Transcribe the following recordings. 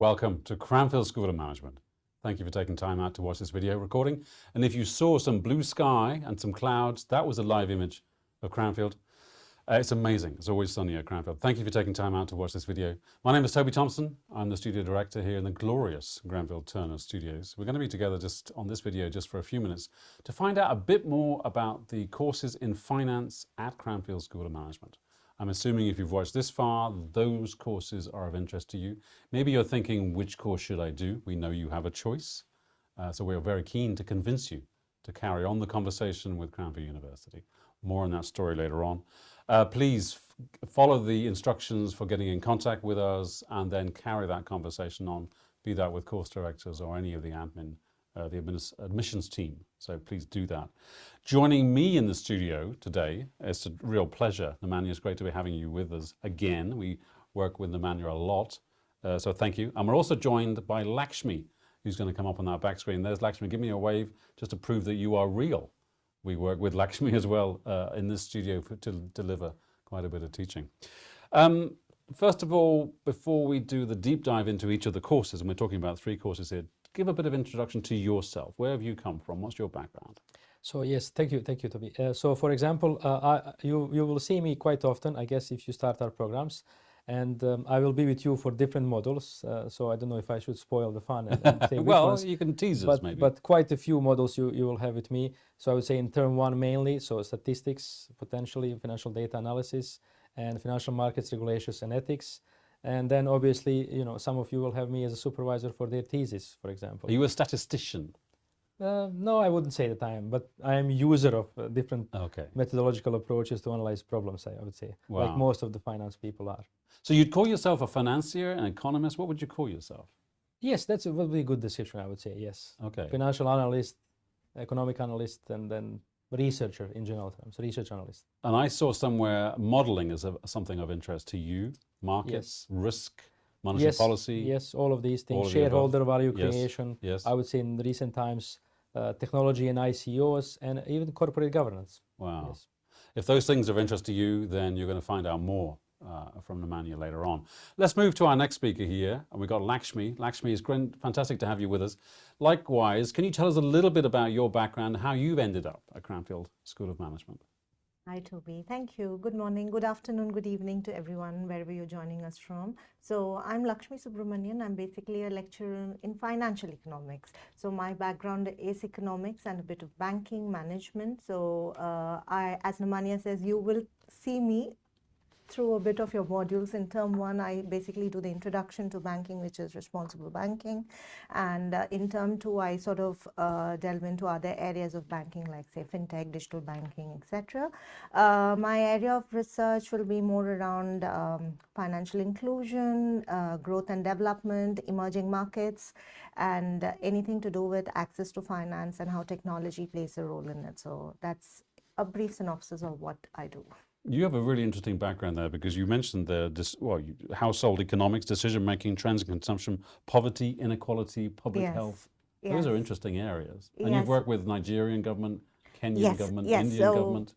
Welcome to Cranfield School of Management. Thank you for taking time out to watch this video recording. And if you saw some blue sky and some clouds, that was a live image of Cranfield. It's amazing. It's always sunny at Cranfield. Thank you for taking time out to watch this video. My name is Toby Thompson. I'm the studio director here in the glorious Cranfield Turner Studios. We're going to be together just on this video just for a few minutes to find out a bit more about the courses in finance at Cranfield School of Management. I'm assuming if you've watched this far, those courses are of interest to you. Maybe you're thinking, which course should I do? We know you have a choice. So we're very keen to convince you to carry on the conversation with Cranfield University. More on that story later on. Please follow the instructions for getting in contact with us and then carry that conversation on, be that with course directors or any of the admissions team. So please do that. Joining me in the studio today, it's a real pleasure. Nemanja, it's great to be having you with us again. We work with Nemanja a lot, so thank you. And we're also joined by Lakshmi, who's going to come up on that back screen. There's Lakshmi. Give me a wave just to prove that you are real. We work with Lakshmi as well in this studio to deliver quite a bit of teaching. First of all, before we do the deep dive into each of the courses, and we're talking about 3 courses here, give a bit of introduction to yourself. Where have you come from? What's your background? So yes, thank you, Toby. So for example, you will see me quite often, I guess, if you start our programs, and I will be with you for different modules. So I don't know if I should spoil the fun and say which well, ones, you can tease us maybe. But quite a few modules you will have with me. So I would say in term 1 mainly, so statistics, potentially financial data analysis, and financial markets regulations and ethics. And then obviously, some of you will have me as a supervisor for their thesis, for example. Are you a statistician? No, I wouldn't say that I am, but I am a user of different methodological approaches to analyze problems, I would say, like most of the finance people are. So you'd call yourself a financier, an economist? What would you call yourself? Yes, that would be a good description, I would say, yes. Okay. Financial analyst, economic analyst, and then researcher in general terms, research analyst. And I saw somewhere modeling is something of interest to you, markets, risk, monetary policy. Yes, all of these things, shareholder value creation. Yes. I would say in recent times, technology and ICOs, and even corporate governance. Wow. Yes. If those things are of interest to you, then you're going to find out more from Nemanja later on. Let's move to our next speaker here. And we've got Lakshmi. Lakshmi, it's fantastic to have you with us. Likewise, can you tell us a little bit about your background, how you've ended up at Cranfield School of Management? Hi, Toby. Thank you. Good morning, good afternoon, good evening to everyone, wherever you're joining us from. So I'm Lakshmi Subramanian. I'm basically a lecturer in financial economics. So my background is economics and a bit of banking management. So as Nemanja says, you will see me through a bit of your modules. In term 1, I basically do the introduction to banking, which is responsible banking. And in term 2, I sort of delve into other areas of banking, like say fintech, digital banking, etc. My area of research will be more around financial inclusion, growth and development, emerging markets, and anything to do with access to finance and how technology plays a role in it. So that's a brief synopsis of what I do. You have a really interesting background there because you mentioned household economics, decision-making, trends in consumption, poverty, inequality, public health. Those are interesting areas. And you've worked with Nigerian government, Kenyan government, Indian government.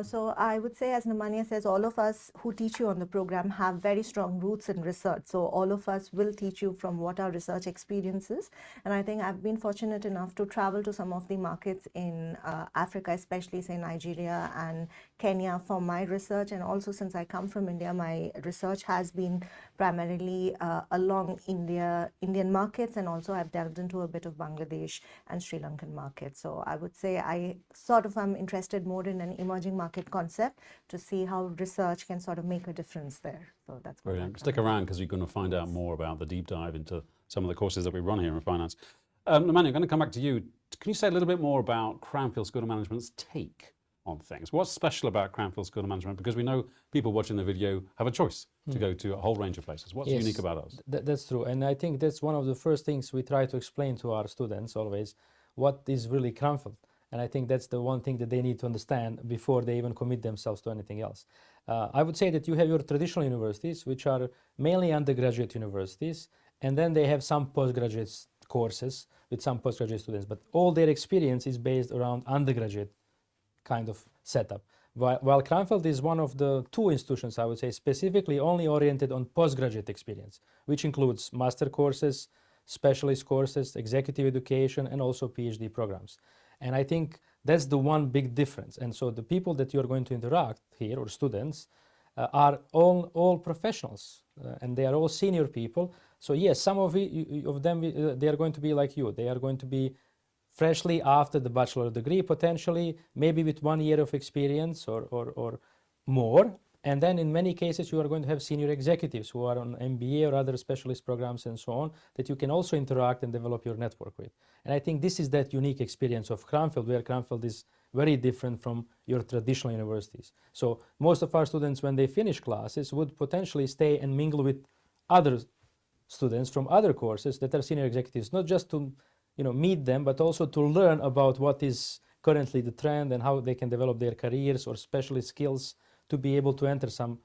So I would say, as Nemanja says, all of us who teach you on the program have very strong roots in research. So all of us will teach you from what our research experience is. And I think I've been fortunate enough to travel to some of the markets in Africa, especially say Nigeria and Kenya for my research. And also, since I come from India, my research has been primarily along Indian markets, and also I've delved into a bit of Bangladesh and Sri Lankan markets. So I would say I sort of am interested more in an emerging market concept to see how research can sort of make a difference there. So that's brilliant. Stick around because you're going to find out more about the deep dive into some of the courses that we run here in finance. Nemanja, I'm going to come back to you. Can you say a little bit more about Cranfield School of Management's take on things? What's special about Cranfield School of Management? Because we know people watching the video have a choice to go to a whole range of places. What's unique about us? That's true. And I think that's one of the first things we try to explain to our students always, what is really Cranfield. And I think that's the one thing that they need to understand before they even commit themselves to anything else. I would say that you have your traditional universities, which are mainly undergraduate universities, and then they have some postgraduate courses with some postgraduate students, but all their experience is based around undergraduate kind of setup. While Cranfield is one of the 2 institutions, I would say, specifically only oriented on postgraduate experience, which includes master courses, specialist courses, executive education, and also PhD programs. And I think that's the one big difference. And so the people that you're going to interact here, or students, are all professionals, and they are all senior people. So yes, some of them, they are going to be like you. They are going to be freshly after the bachelor degree, potentially, maybe with 1 year of experience or more. And then in many cases, you are going to have senior executives who are on MBA or other specialist programs and so on, that you can also interact and develop your network with. And I think this is that unique experience of Cranfield, where Cranfield is very different from your traditional universities. So most of our students, when they finish classes, would potentially stay and mingle with other students from other courses that are senior executives, not just to meet them, but also to learn about what is currently the trend and how they can develop their careers or specialist skills to be able to enter some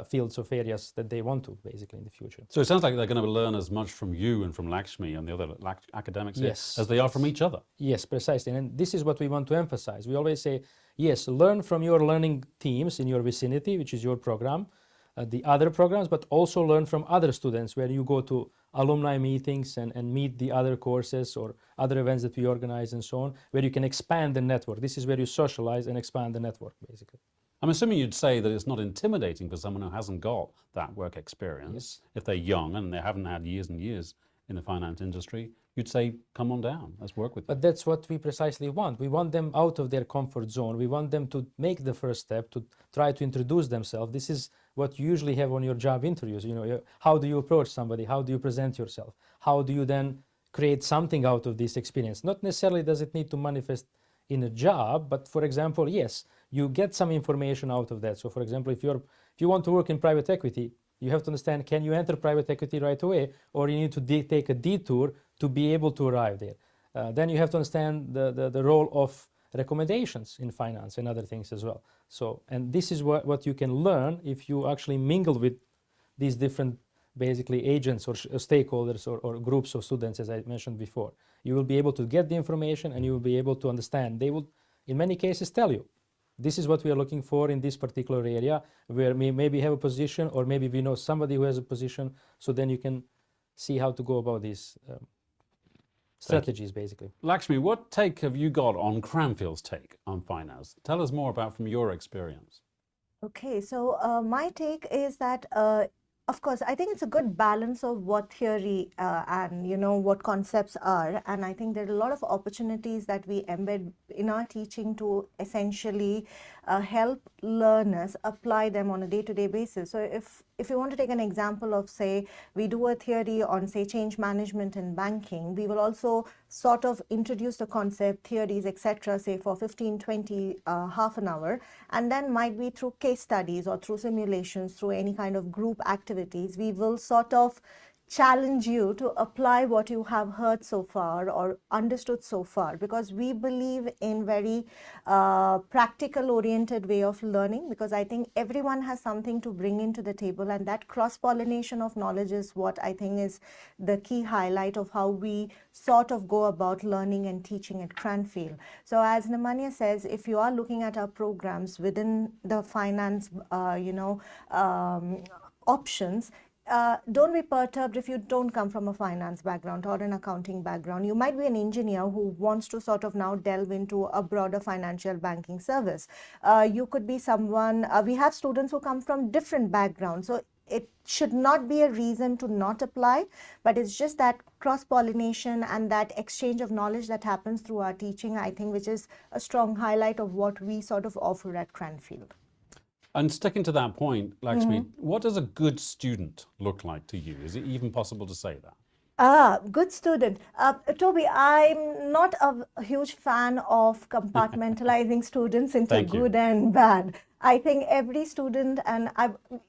fields of areas that they want to, basically, in the future. So it sounds like they're going to learn as much from you and from Lakshmi and the other academics here Yes, as they are from each other. Yes, precisely. And this is what we want to emphasize. We always say, yes, learn from your learning teams in your vicinity, which is your program, the other programs, but also learn from other students, where you go to alumni meetings and meet the other courses or other events that we organize and so on, where you can expand the network. This is where you socialize and expand the network, basically. I'm assuming you'd say that it's not intimidating for someone who hasn't got that work experience. If they're young and they haven't had years and years in the finance industry, you'd say, come on down, let's work with you. But that's what we precisely want. We want them out of their comfort zone. We want them to make the first step, to try to introduce themselves. This is what you usually have on your job interviews. How do you approach somebody? How do you present yourself? How do you then create something out of this experience? Not necessarily does it need to manifest in a job, but for example, yes, you get some information out of that. So for example, if you want to work in private equity, you have to understand, can you enter private equity right away, or you need to take a detour to be able to arrive there. Then you have to understand the role of recommendations in finance and other things as well. So, and this is what you can learn if you actually mingle with these different, basically, agents or stakeholders or groups of students, as I mentioned before. You will be able to get the information and you will be able to understand. They will, in many cases, tell you, this is what we are looking for in this particular area, where we maybe have a position, or maybe we know somebody who has a position, so then you can see how to go about these strategies, basically. Lakshmi, what take have you got on Cranfield's take on finance? Tell us more about from your experience. Okay, so my take is that of course, I think it's a good balance of what theory and what concepts are, and I think there are a lot of opportunities that we embed in our teaching to essentially help learners apply them on a day-to-day basis. So if you want to take an example of, say, we do a theory on, say, change management in banking, we will also sort of introduce the concept, theories, etc., say for 15, 20, half an hour, and then might be through case studies or through simulations, through any kind of group activities, we will sort of challenge you to apply what you have heard so far or understood so far, because we believe in very practical oriented way of learning, because I think everyone has something to bring into the table, and that cross-pollination of knowledge is what I think is the key highlight of how we sort of go about learning and teaching at Cranfield. So as Nemanja says, if you are looking at our programs within the finance options, don't be perturbed if you don't come from a finance background or an accounting background. You might be an engineer who wants to sort of now delve into a broader financial banking service. You could be someone, we have students who come from different backgrounds. So it should not be a reason to not apply, but it's just that cross-pollination and that exchange of knowledge that happens through our teaching, I think, which is a strong highlight of what we sort of offer at Cranfield. And sticking to that point, Lakshmi, what does a good student look like to you? Is it even possible to say that? Good student. Toby, I'm not a huge fan of compartmentalizing students into good and bad. I think every student, and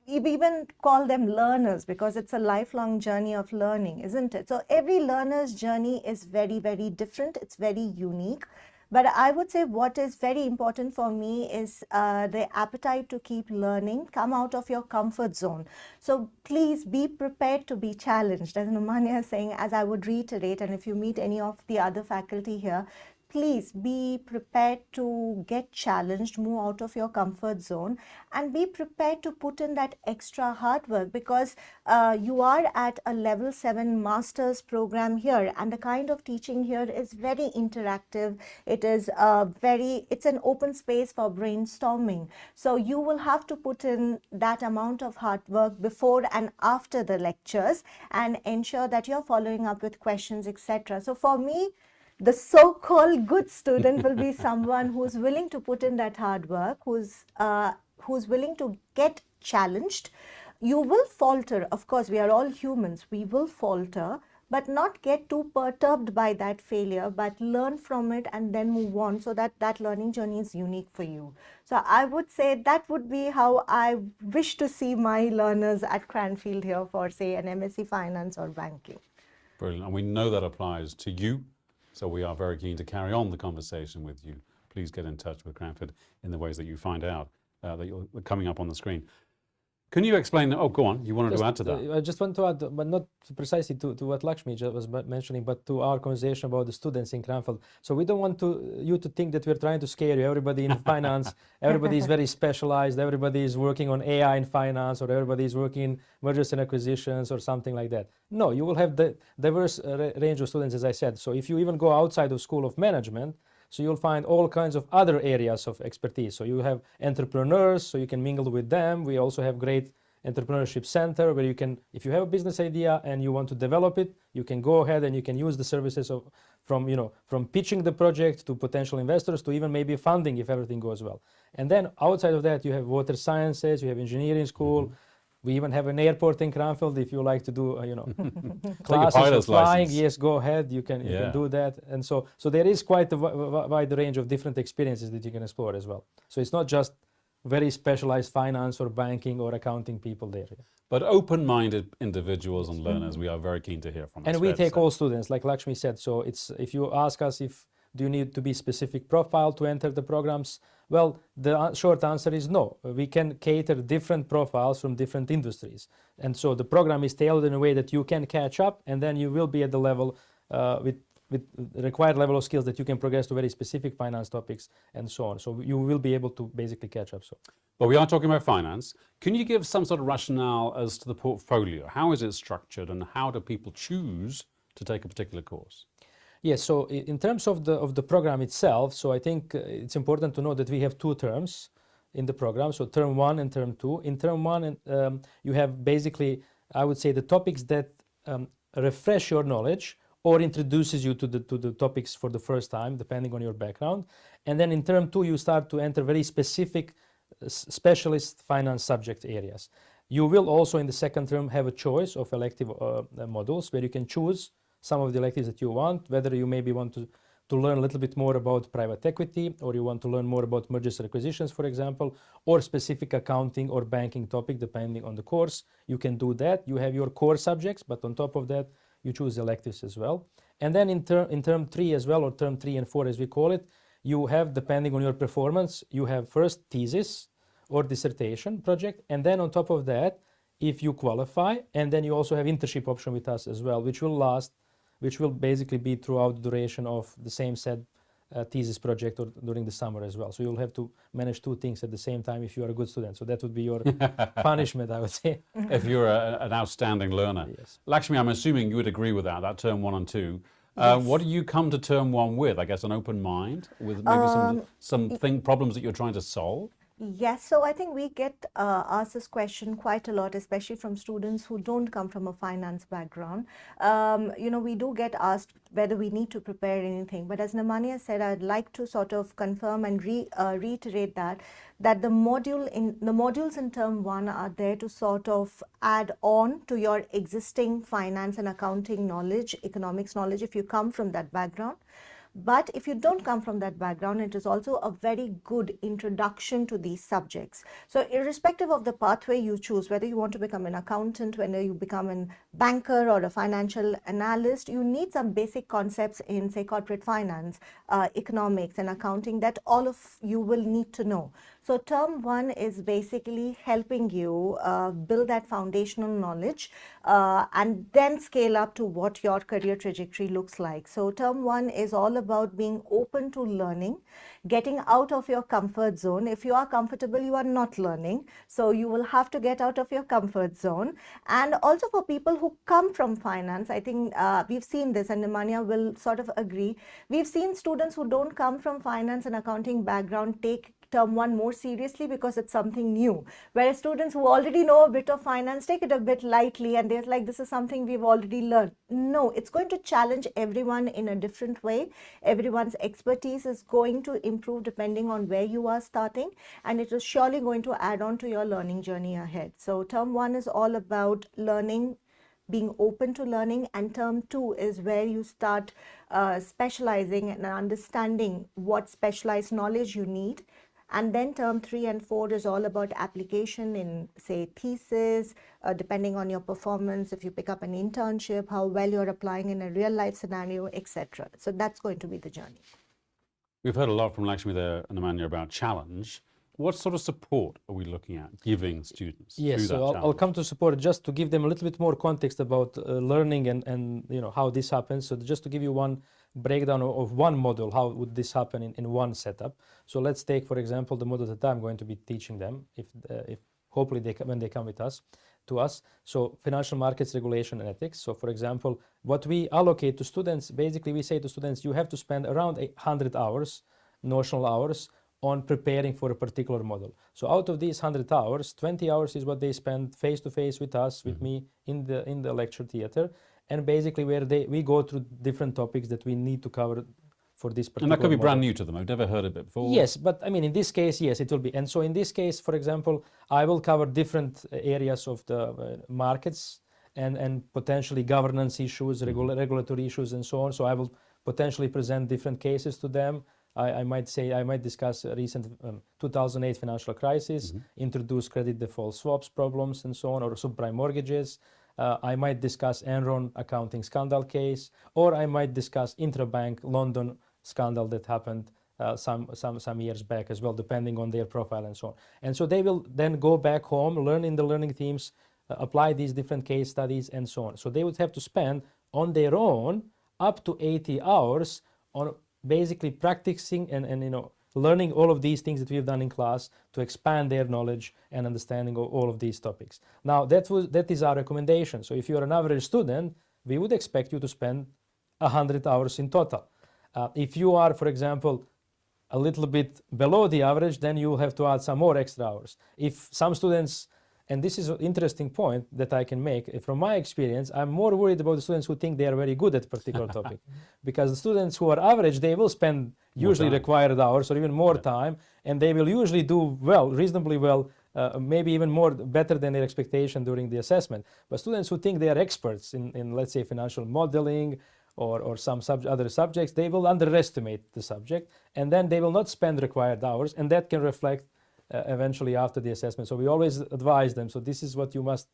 we even call them learners, because it's a lifelong journey of learning, isn't it? So every learner's journey is very, very different. It's very unique. But I would say what is very important for me is the appetite to keep learning, come out of your comfort zone. So please be prepared to be challenged. As Nemanja is saying, as I would reiterate, and if you meet any of the other faculty here, please be prepared to get challenged, move out of your comfort zone, and be prepared to put in that extra hard work, because you are at a level 7 master's program here, and the kind of teaching here is very interactive. It is it's an open space for brainstorming. So you will have to put in that amount of hard work before and after the lectures and ensure that you're following up with questions, etc. So for me, the so-called good student will be someone who's willing to put in that hard work, who's willing to get challenged. You will falter. Of course, we are all humans. We will falter, but not get too perturbed by that failure, but learn from it and then move on, so that that learning journey is unique for you. So I would say that would be how I wish to see my learners at Cranfield here for, say, an MSc Finance or banking. Brilliant. And we know that applies to you. So we are very keen to carry on the conversation with you. Please get in touch with Cranfield in the ways that you find out that you're coming up on the screen. Can you explain? Oh, go on. You wanted to add to that? I just want to add, but not precisely to what Lakshmi just was mentioning, but to our conversation about the students in Cranfield. So we don't want you to think that we're trying to scare you. Everybody in finance, everybody is very specialized. Everybody is working on AI in finance, or everybody is working in mergers and acquisitions or something like that. No, you will have the diverse range of students, as I said. So if you even go outside of School of Management, so you'll find all kinds of other areas of expertise. So you have entrepreneurs, so you can mingle with them. We also have great entrepreneurship center where you can, if you have a business idea and you want to develop it, you can go ahead and you can use the services of from pitching the project to potential investors to even maybe funding if everything goes well. And then outside of that, you have water sciences, you have engineering school. We even have an airport in Cranfield if you like to do, classes of flying. License. Yes, go ahead. You can do that. And so there is quite a wide range of different experiences that you can explore as well. So it's not just very specialized finance or banking or accounting people there. But open-minded individuals and learners, we are very keen to hear from. And we take all students, like Lakshmi said. So it's, if you ask us do you need to be specific profile to enter the programs? Well, the short answer is no. We can cater different profiles from different industries. And so the program is tailored in a way that you can catch up, and then you will be at the level with the required level of skills that you can progress to very specific finance topics and so on. So you will be able to basically catch up. So, but we are talking about finance. Can you give some sort of rationale as to the portfolio? How is it structured, and how do people choose to take a particular course? Yes, so in terms of the program itself, so I think it's important to know that we have 2 terms in the program, so term 1 and term 2. In term 1, you have basically, I would say, the topics that refresh your knowledge or introduces you to the topics for the first time, depending on your background. And then in term 2, you start to enter very specific specialist finance subject areas. You will also in the second term have a choice of elective modules where you can choose some of the electives that you want, whether you maybe want to learn a little bit more about private equity, or you want to learn more about mergers and acquisitions, for example, or specific accounting or banking topic, depending on the course. You can do that. You have your core subjects, but on top of that, you choose electives as well. And then in term 3 as well, or term 3 and 4 as we call it, you have, depending on your performance, you have first thesis or dissertation project, and then on top of that, if you qualify, and then you also have internship option with us as well, which will basically be throughout the duration of the same said thesis project or during the summer as well. So you'll have to manage 2 things at the same time if you are a good student. So that would be your punishment, I would say. If you're an outstanding learner. Yes. Lakshmi, I'm assuming you would agree with that term 1 and 2. Yes. What do you come to term 1 with? I guess an open mind with maybe some problems that you're trying to solve? Yes, so I think we get asked this question quite a lot, especially from students who don't come from a finance background. We do get asked whether we need to prepare anything. But as Nemanja said, I'd like to sort of confirm and reiterate that the modules in term 1 are there to sort of add on to your existing finance and accounting knowledge, economics knowledge, if you come from that background. But if you don't come from that background, it is also a very good introduction to these subjects. So irrespective of the pathway you choose, whether you want to become an accountant, whether you become a banker or a financial analyst, you need some basic concepts in, say, corporate finance, economics and accounting that all of you will need to know. So term 1 is basically helping you build that foundational knowledge and then scale up to what your career trajectory looks like. So term 1 is all about about being open to learning, getting out of your comfort zone. If you are comfortable, you are not learning. So you will have to get out of your comfort zone. And also for people who come from finance, I think we've seen this, and Nemanja will sort of agree. We've seen students who don't come from finance and accounting background take term one more seriously because it's something new, whereas students who already know a bit of finance take it a bit lightly, and they're like, this is something we've already learned. No, it's going to challenge everyone in a different way. Everyone's expertise is going to improve depending on where you are starting, and it is surely going to add on to your learning journey ahead. So term one is all about learning, being open to learning, and term two is where you start specializing and understanding what specialized knowledge you need. And then term 3 and 4 is all about application in, say, thesis, depending on your performance, if you pick up an internship, how well you're applying in a real life scenario, etc. So that's going to be the journey. We've heard a lot from Lakshmi there and Nemanja about challenge. What sort of support are we looking at giving students through Yes, that so I'll come to support just to give them a little bit more context about learning and you know how this happens. So just to give you one breakdown of one model, how would this happen in one setup. So let's take, for example, the model that I'm going to be teaching them, if hopefully when they come with us, to us. So financial markets regulation and ethics. So for example, what we allocate to students, basically we say to students, you have to spend around 100 hours, notional hours, on preparing for a particular model. So out of these 100 hours, 20 hours is what they spend face-to-face with us, with me, in the lecture theater, and basically where we go through different topics that we need to cover for this particular And that could be model. brand new to them. I've never heard of it before. Yes, but I mean, in this case, yes, it will be. And so in this case, for example, I will cover different areas of the markets and potentially governance issues, regulatory issues, and so on. So I will potentially present different cases to them. I might discuss a recent 2008 financial crisis, introduce credit default swaps problems and so on, or subprime mortgages. I might discuss Enron accounting scandal case, or I might discuss intrabank London scandal that happened some years back as well, depending on their profile and so on. And so they will then go back home, learn in the learning teams, apply these different case studies and so on. So they would have to spend on their own up to 80 hours on basically practicing and you know, learning all of these things that we've done in class to expand their knowledge and understanding of all of these topics. Now that is our recommendation. So if you're an average student, we would expect you to spend 100 hours in total. If you are, for example, a little bit below the average, then you will have to add some more extra hours. If some students, and this is an interesting point that I can make, from my experience, I'm more worried about the students who think they are very good at a particular topic. Because the students who are average, they will spend usually required hours or even more time, and they will usually do well, reasonably well, maybe even better than their expectation during the assessment. But students who think they are experts in let's say, financial modeling or some other subjects, they will underestimate the subject, and then they will not spend required hours, and that can reflect eventually after the assessment. So we always advise them, so this is what you must,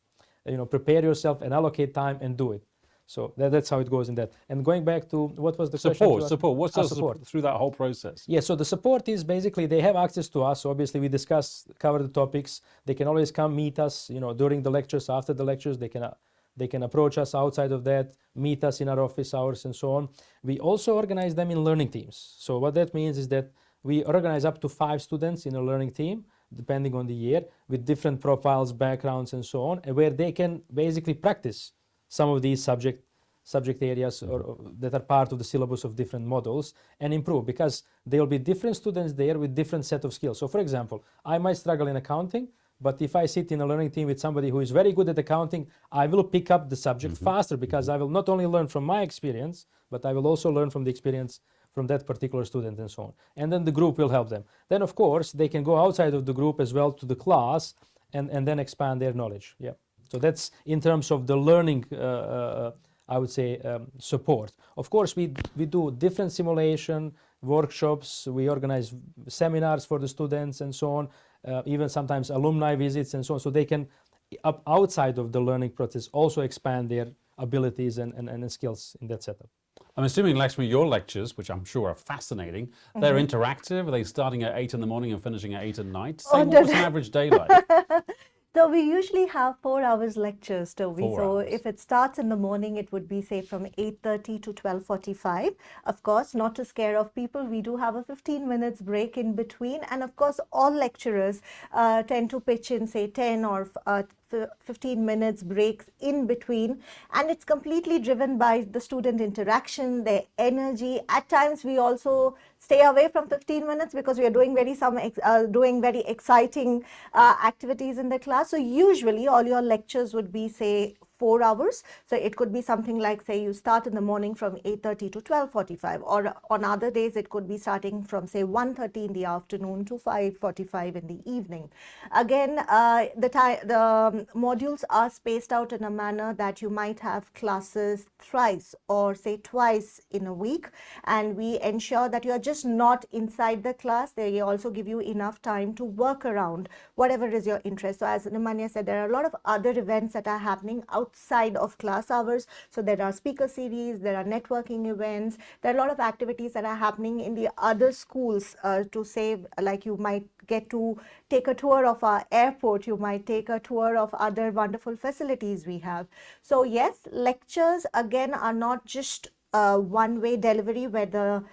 you know, prepare yourself and allocate time and do it. So that's how it goes in that. And going back to what was the question? Support. What's the support through that whole process? Yeah, so the support is basically they have access to us. So obviously we cover the topics. They can always come meet us, you know, during the lectures, after the lectures. They can approach us outside of that, meet us in our office hours and so on. We also organize them in learning teams. So what that means is that we organize up to 5 students in a learning team, depending on the year, with different profiles, backgrounds, and so on, and where they can basically practice some of these subject areas or that are part of the syllabus of different models and improve, because there will be different students there with different set of skills. So for example, I might struggle in accounting, but if I sit in a learning team with somebody who is very good at accounting, I will pick up the subject faster, because I will not only learn from my experience, but I will also learn from the experience from that particular student and so on. And then the group will help them. Then of course, they can go outside of the group as well to the class and then expand their knowledge. Yeah. So that's in terms of the learning, I would say, support. Of course, we do different simulation workshops, we organize seminars for the students and so on, even sometimes alumni visits and so on, so they can, outside of the learning process, also expand their abilities and skills in that setup. I'm assuming, Lakshmi, your lectures, which I'm sure are fascinating, they're interactive. Are they starting at 8 in the morning and finishing at 8 at night? What's an average day like? So we usually have 4 hours lectures, Toby. 4 So hours. if it starts in the morning, it would be say from 8:30 to 12:45. Of course, not to scare off people, we do have a 15 minutes break in between. And of course, all lecturers tend to pitch in say 10 or 15 minutes breaks in between, and it's completely driven by the student interaction, their energy. At times we also stay away from 15 minutes because we are doing very exciting activities in the class. So usually all your lectures would be say 4 hours. So it could be something like, say, you start in the morning from 8:30 to 12:45, or on other days it could be starting from say 1:30 in the afternoon to 5:45 in the evening. Again, the modules are spaced out in a manner that you might have classes thrice or say twice in a week, and we ensure that you are just not inside the class. They also give you enough time to work around whatever is your interest. So as Nemanja said, there are a lot of other events that are happening outside of class hours. So there are speaker series, there are networking events, there are a lot of activities that are happening in the other schools to save, like you might get to take a tour of our airport, you might take a tour of other wonderful facilities we have. So yes, lectures again are not just one-way delivery where the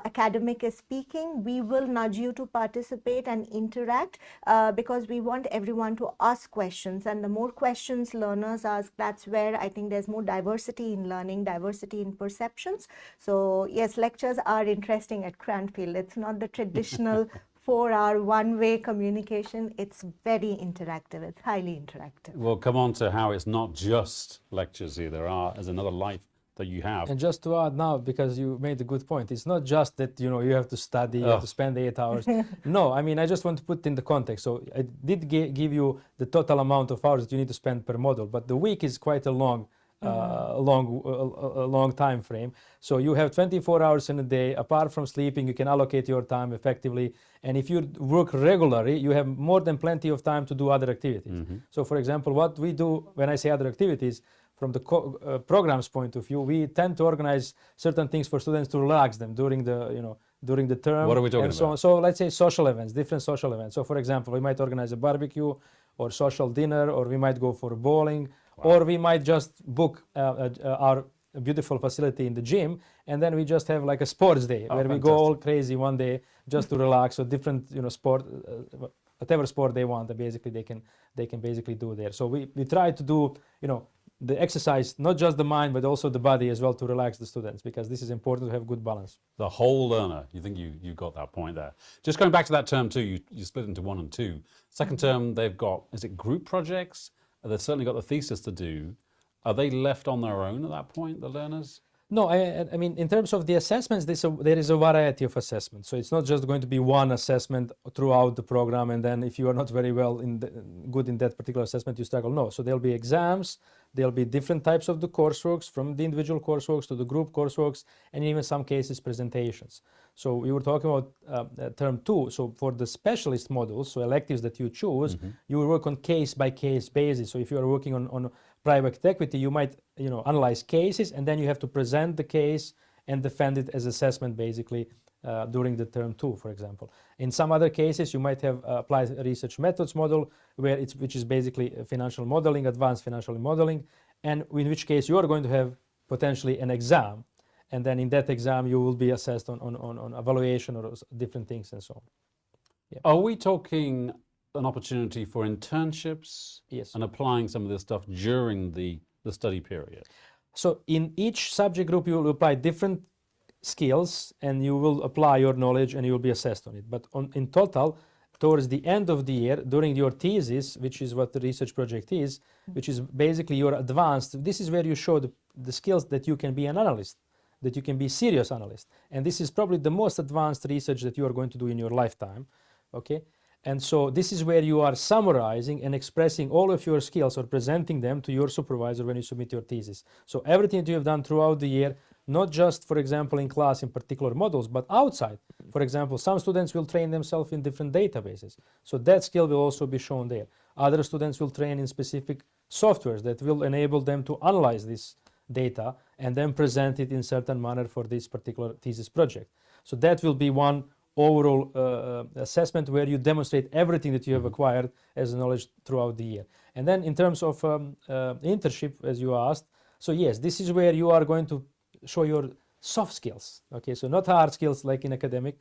academic is speaking. We will nudge you to participate and interact because we want everyone to ask questions, and the more questions learners ask, that's where I think there's more diversity in learning, diversity in perceptions. So yes, lectures are interesting at Cranfield. It's not the traditional 4-hour one-way communication. It's very interactive. It's highly interactive. We'll come on to how it's not just lectures here. There's another life that you have. And just to add now, because you made a good point, it's not just that you have to study, you have to spend 8 hours. No, I mean, I just want to put in the context. So I did give you the total amount of hours that you need to spend per module, but the week is quite a long time frame. So you have 24 hours in a day. Apart from sleeping, you can allocate your time effectively. And if you work regularly, you have more than plenty of time to do other activities. So for example, what we do when I say other activities, from the program's point of view, we tend to organize certain things for students to relax them during the term. What are we talking about? So let's say social events, different social events. So for example, we might organize a barbecue or social dinner, or we might go for bowling, or we might just book our beautiful facility in the gym, and then we just have like a sports day where we go all crazy one day just to relax. So different, sport, whatever sport they want, basically they can basically do there. So we try to do, the exercise, not just the mind, but also the body as well, to relax the students, because this is important to have good balance. The whole learner. You think you got that point there. Just going back to that term too, you split into 1 and 2. Second term, they've got, is it group projects? They've certainly got the thesis to do. Are they left on their own at that point, the learners? No, I mean, in terms of the assessments, there is a variety of assessments. So it's not just going to be one assessment throughout the program, and then if you are not very good in that particular assessment, you struggle. No, so there'll be exams, there'll be different types of the courseworks, from the individual courseworks to the group courseworks, and even some cases presentations. So we were talking about term 2. So for the specialist modules, so electives that you choose, you will work on case-by-case basis. So if you are working on private equity, you might analyze cases, and then you have to present the case and defend it as assessment basically during the term 2, for example. In some other cases, you might have applied research methods model, which is basically financial modeling, advanced financial modeling, and in which case you are going to have potentially an exam, and then in that exam you will be assessed on evaluation or different things and so on. Yeah. Are we talking an opportunity for internships? Yes. And applying some of this stuff during the study period? So in each subject group you will apply different skills, and you will apply your knowledge and you will be assessed on it. But in total, towards the end of the year, during your thesis, which is what the research project is, which is basically your advanced, this is where you show the skills that you can be an analyst, that you can be a serious analyst. And this is probably the most advanced research that you are going to do in your lifetime, okay? And so this is where you are summarizing and expressing all of your skills, or presenting them to your supervisor when you submit your thesis. So everything that you have done throughout the year, not just, for example, in class in particular models, but outside. For example, some students will train themselves in different databases. So that skill will also be shown there. Other students will train in specific softwares that will enable them to analyze this data and then present it in certain manner for this particular thesis project. So that will be one overall assessment where you demonstrate everything that you have acquired as knowledge throughout the year. And then in terms of internship, as you asked, so yes, this is where you are going to show your soft skills. Okay, so not hard skills like in academic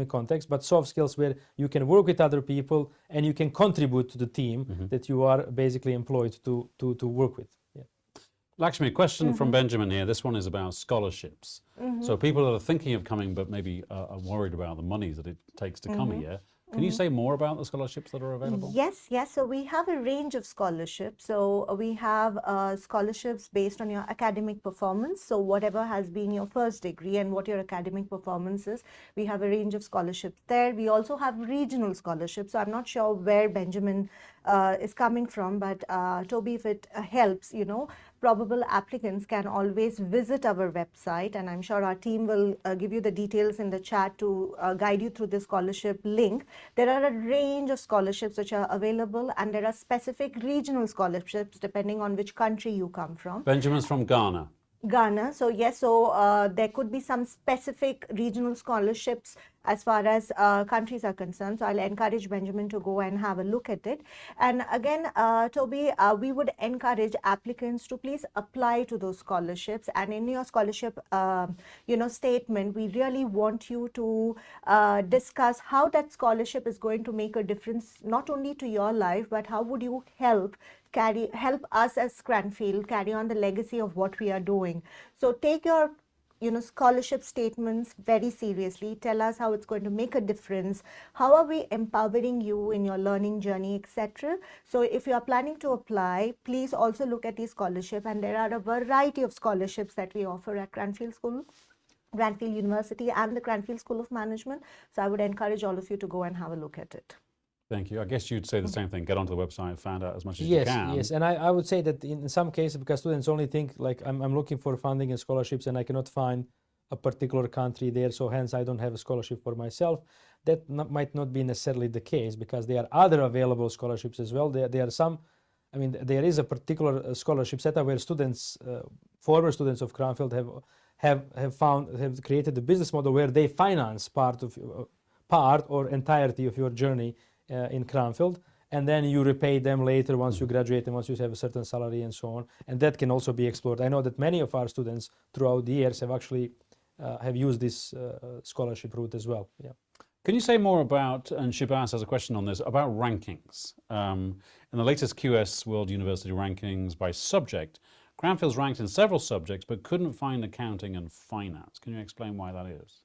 context, but soft skills where you can work with other people and you can contribute to the team that you are basically employed to work with. Yeah. Lakshmi, a question from Benjamin here. This one is about scholarships. So people that are thinking of coming but maybe are worried about the money that it takes to come here. Can you say more about the scholarships that are available? Yes. So we have a range of scholarships. So we have scholarships based on your academic performance. So whatever has been your first degree and what your academic performance is, we have a range of scholarships there. We also have regional scholarships. So I'm not sure where Benjamin is coming from, but Toby, if it helps, probable applicants can always visit our website, and I'm sure our team will give you the details in the chat to guide you through the scholarship link. There are a range of scholarships which are available, and there are specific regional scholarships depending on which country you come from. Benjamin's from Ghana. Ghana. So yes, so there could be some specific regional scholarships as far as countries are concerned. So I'll encourage Benjamin to go and have a look at it. And again, Toby, we would encourage applicants to please apply to those scholarships. And in your scholarship, statement, we really want you to discuss how that scholarship is going to make a difference, not only to your life, but how would you help us as Cranfield carry on the legacy of what we are doing. So take your scholarship statements very seriously. Tell us how it's going to make a difference. How are we empowering you in your learning journey, etc. So if you are planning to apply, please also look at these scholarships, and there are a variety of scholarships that we offer at Cranfield University and the Cranfield School of Management. So I would encourage all of you to go and have a look at it. Thank you. I guess you'd say the same thing. Get onto the website, find out as much as you can. Yes, and I would say that in some cases, because students only think like I'm looking for funding and scholarships and I cannot find a particular country there, so hence I don't have a scholarship for myself. That might not be necessarily the case, because there are other available scholarships as well. There are some, there is a particular scholarship setup where students, former students of Cranfield have created a business model where they finance part or entirety of your journey in Cranfield, and then you repay them later once you graduate and once you have a certain salary and so on. And that can also be explored. I know that many of our students throughout the years have actually have used this scholarship route as well. Yeah. Can you say more about, and Shibas has a question on this, about rankings? In the latest QS World University rankings by subject, Cranfield's ranked in several subjects but couldn't find accounting and finance. Can you explain why that is?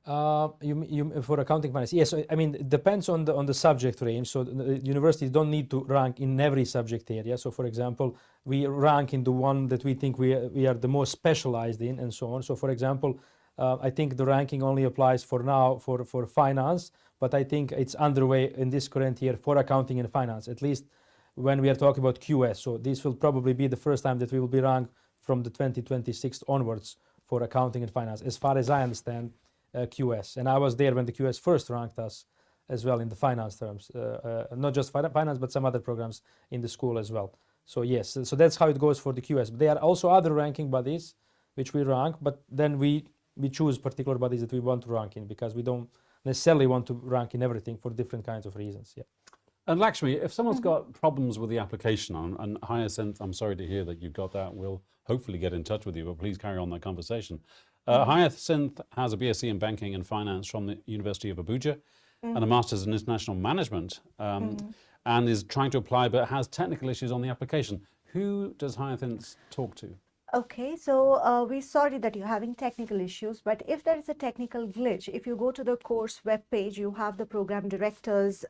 You for accounting finance? Yes, it depends on the subject range. So the universities don't need to rank in every subject area. So for example, we rank in the one that we think we are the most specialized in, and so on. So for example, I think the ranking only applies for now for finance, but I think it's underway in this current year for accounting and finance, at least when we are talking about QS. So this will probably be the first time that we will be ranked from the 2026 onwards for accounting and finance, as far as I understand. QS, and I was there when the QS first ranked us as well in the finance terms, not just finance but some other programs in the school as well. So yes, so that's how it goes for the QS. But there are also other ranking bodies which we rank, but then we choose particular bodies that we want to rank in, because we don't necessarily want to rank in everything for different kinds of reasons. Yeah. And Lakshmi, if someone's got problems with the application, and Hyacinth, I'm sorry to hear that you've got that. We'll hopefully get in touch with you, but please carry on that conversation. Hyacinth has a BSc in Banking and Finance from the University of Abuja and a Master's in International Management, and is trying to apply but has technical issues on the application. Who does Hyacinth talk to? Okay, so we're sorry that you're having technical issues, but if there is a technical glitch, if you go to the course webpage, you have the program director's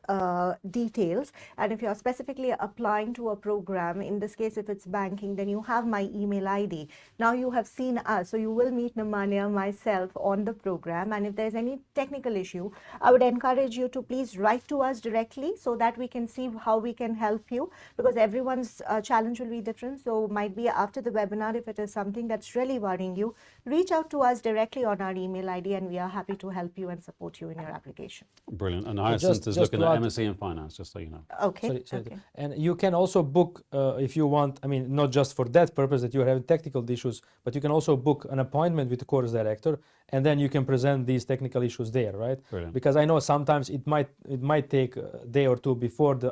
details. And if you're specifically applying to a program, in this case, if it's banking, then you have my email ID. Now you have seen us, so you will meet Nemanja, myself on the program. And if there's any technical issue, I would encourage you to please write to us directly so that we can see how we can help you, because everyone's challenge will be different. So might be after the webinar, if it is something that's really worrying you, reach out to us directly on our email ID, and we are happy to help you and support you in your application. Brilliant. And Hyacinth is looking at MSc in finance, just so you know. Okay. Sorry. Okay. And you can also book if you want, I mean, not just for that purpose that you're having technical issues, but you can also book an appointment with the course director, and then you can present these technical issues there, right? Brilliant. Because I know sometimes it might take a day or two before the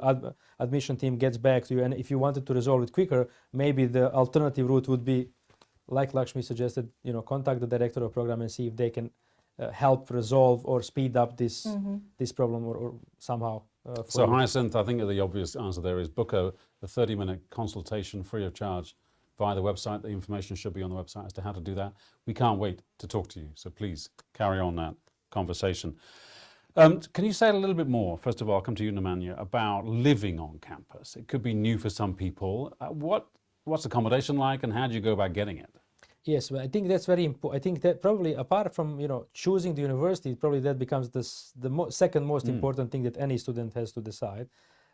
admission team gets back to you, and if you wanted to resolve it quicker, maybe the alternative route would be, like Lakshmi suggested, contact the director of program and see if they can help resolve or speed up this problem or somehow. So Hyacinth, I think the obvious answer there is book a 30-minute consultation free of charge via the website. The information should be on the website as to how to do that. We can't wait to talk to you, so please carry on that conversation. Can you say a little bit more, first of all, I'll come to you, Nemanja, about living on campus? It could be new for some people. What's accommodation like, and how do you go about getting it? Yes, well, I think that's very important. I think that probably apart from choosing the university, probably that becomes the second most important thing that any student has to decide.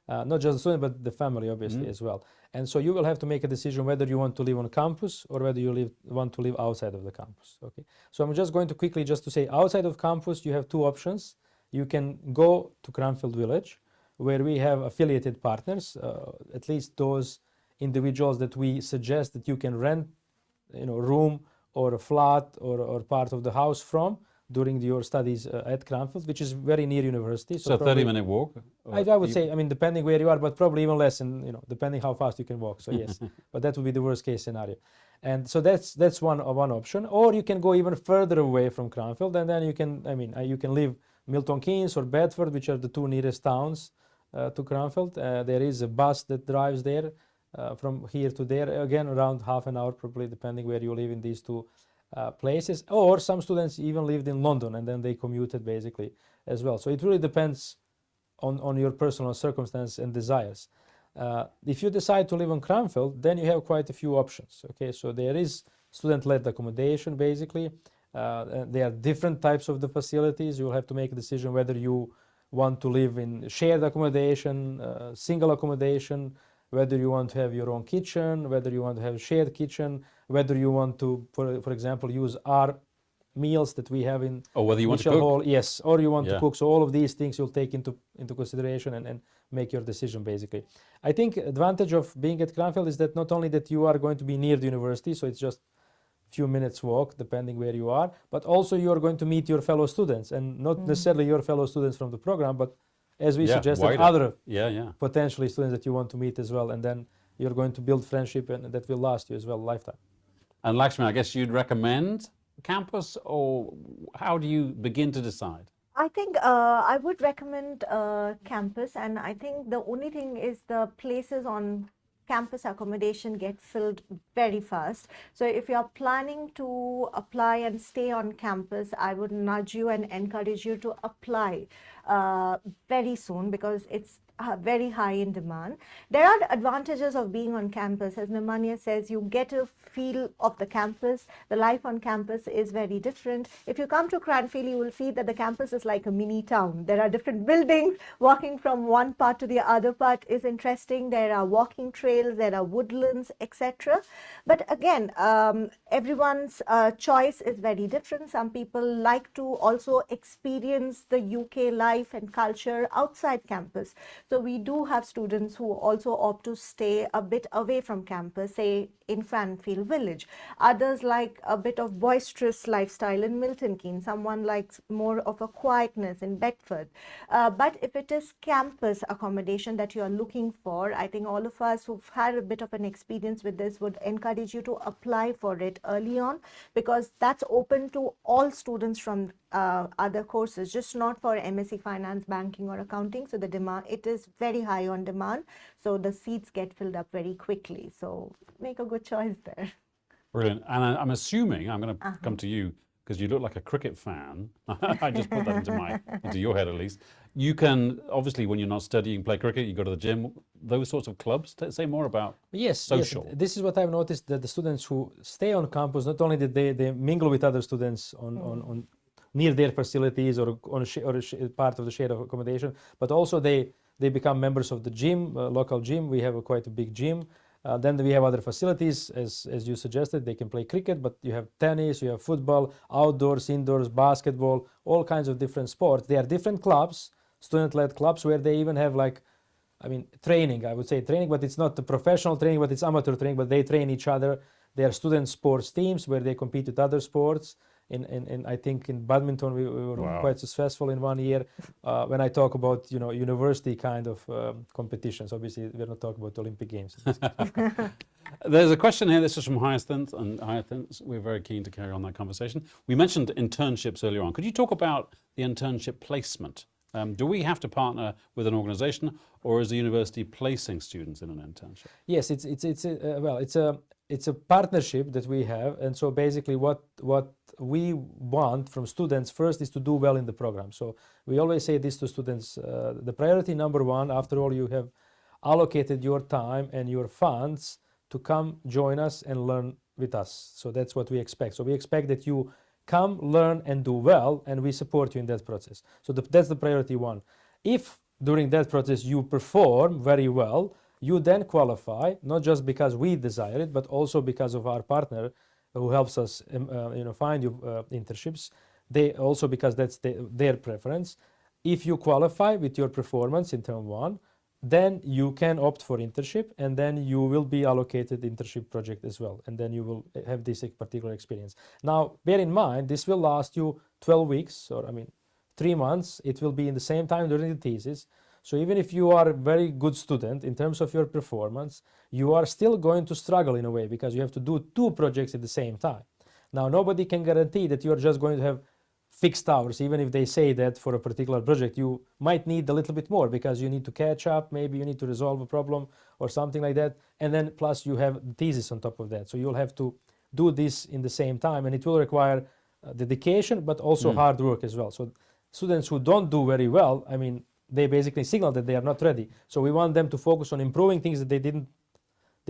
Not just the student, but the family, obviously, as well. And so you will have to make a decision whether you want to live on campus or whether you want to live outside of the campus. Okay. So I'm just going to quickly to say, outside of campus, you have two options. You can go to Cranfield Village, where we have affiliated partners, at least those individuals that we suggest that you can rent, room or a flat or part of the house from during your studies at Cranfield, which is very near university. So 30-minute walk? I would say, I mean, depending where you are, but probably even less, and depending how fast you can walk. So yes, but that would be the worst case scenario. And so that's one option. Or you can go even further away from Cranfield, and then you can live Milton Keynes or Bedford, which are the two nearest towns to Cranfield. There is a bus that drives there from here to there, again around half an hour probably, depending where you live in these two places. Or some students even lived in London and then they commuted basically as well. So it really depends on your personal circumstance and desires. If you decide to live on Cranfield, then you have quite a few options. Okay, so there is student-led accommodation basically. There are different types of the facilities. You'll have to make a decision whether you want to live in shared accommodation, single accommodation, whether you want to have your own kitchen, whether you want to have a shared kitchen, whether you want to, for example, use our meals that we have in or whether you want to cook. Hall. Yes, or you want to cook. So all of these things you'll take into consideration and make your decision basically. I think advantage of being at Cranfield is that not only that you are going to be near the university, so it's just few minutes walk depending where you are, but also you are going to meet your fellow students, and not necessarily your fellow students from the program, but as we suggested, wider. other potentially students that you want to meet as well, and then you're going to build friendship and that will last you as well a lifetime. And Lakshmi, I guess you'd recommend campus, or how do you begin to decide? I think I would recommend campus, and I think the only thing is the places on campus accommodation get filled very fast. So if you're planning to apply and stay on campus, I would nudge you and encourage you to apply very soon, because it's very high in demand. There are advantages of being on campus. As Nemanja says, you get a feel of the campus. The life on campus is very different. If you come to Cranfield, you will see that the campus is like a mini town. There are different buildings. Walking from one part to the other part is interesting. There are walking trails, there are woodlands, etc. But again, everyone's choice is very different. Some people like to also experience the UK life and culture outside campus. So we do have students who also opt to stay a bit away from campus, say in Cranfield Village. Others like a bit of boisterous lifestyle in Milton Keynes. Someone likes more of a quietness in Bedford. But if it is campus accommodation that you are looking for, I think all of us who've had a bit of an experience with this would encourage you to apply for it early on, because that's open to all students from other courses, just not for MSc Finance, Banking or Accounting. So the demand, it is very high on demand. So the seats get filled up very quickly. So make a good choice there. Brilliant. And I'm assuming, I'm going to come to you, because you look like a cricket fan. I just put that into your head at least. You can, obviously, when you're not studying, play cricket, you go to the gym, those sorts of clubs. Say more about social. Yes. This is what I've noticed, that the students who stay on campus, not only that they mingle with other students on near their facilities or on a part of the shared accommodation, but also they become members of the gym, local gym. We have quite a big gym. Then we have other facilities, as you suggested. They can play cricket, but you have tennis, you have football, outdoors, indoors, basketball, all kinds of different sports. They are different clubs, student-led clubs, where they even have like, I mean, training, I would say training, but it's not the professional training, but it's amateur training, but they train each other. They are student sports teams where they compete with other sports. In I think in badminton we were quite successful in 1 year. When I talk about university kind of competitions, obviously we're not talking about Olympic Games. There's a question here. This is from Hyacinth, and Hyacinth, we're very keen to carry on that conversation. We mentioned internships earlier on. Could you talk about the internship placement? Do we have to partner with an organization, or is the university placing students in an internship? Yes, it's a partnership that we have, and so basically what we want from students first is to do well in the program. So we always say this to students: the priority number one, after all, you have allocated your time and your funds to come join us and learn with us. So that's what we expect. So we expect that you come, learn, and do well, and we support you in that process. So that's the priority one. If during that process you perform very well, you then qualify, not just because we desire it, but also because of our partner who helps us find you internships. They also, because that's their preference. If you qualify with your performance in term one, then you can opt for internship, and then you will be allocated internship project as well, and then you will have this particular experience. Now, bear in mind, this will last you 12 weeks, or 3 months. It will be in the same time during the thesis. So even if you are a very good student in terms of your performance, you are still going to struggle in a way, because you have to do 2 projects at the same time. Now, nobody can guarantee that you're just going to have fixed hours. Even if they say that for a particular project, you might need a little bit more because you need to catch up, maybe you need to resolve a problem or something like that. And then plus you have the thesis on top of that. So you'll have to do this in the same time, and it will require dedication, but also hard work as well. So students who don't do very well, they basically signal that they are not ready. So we want them to focus on improving things that they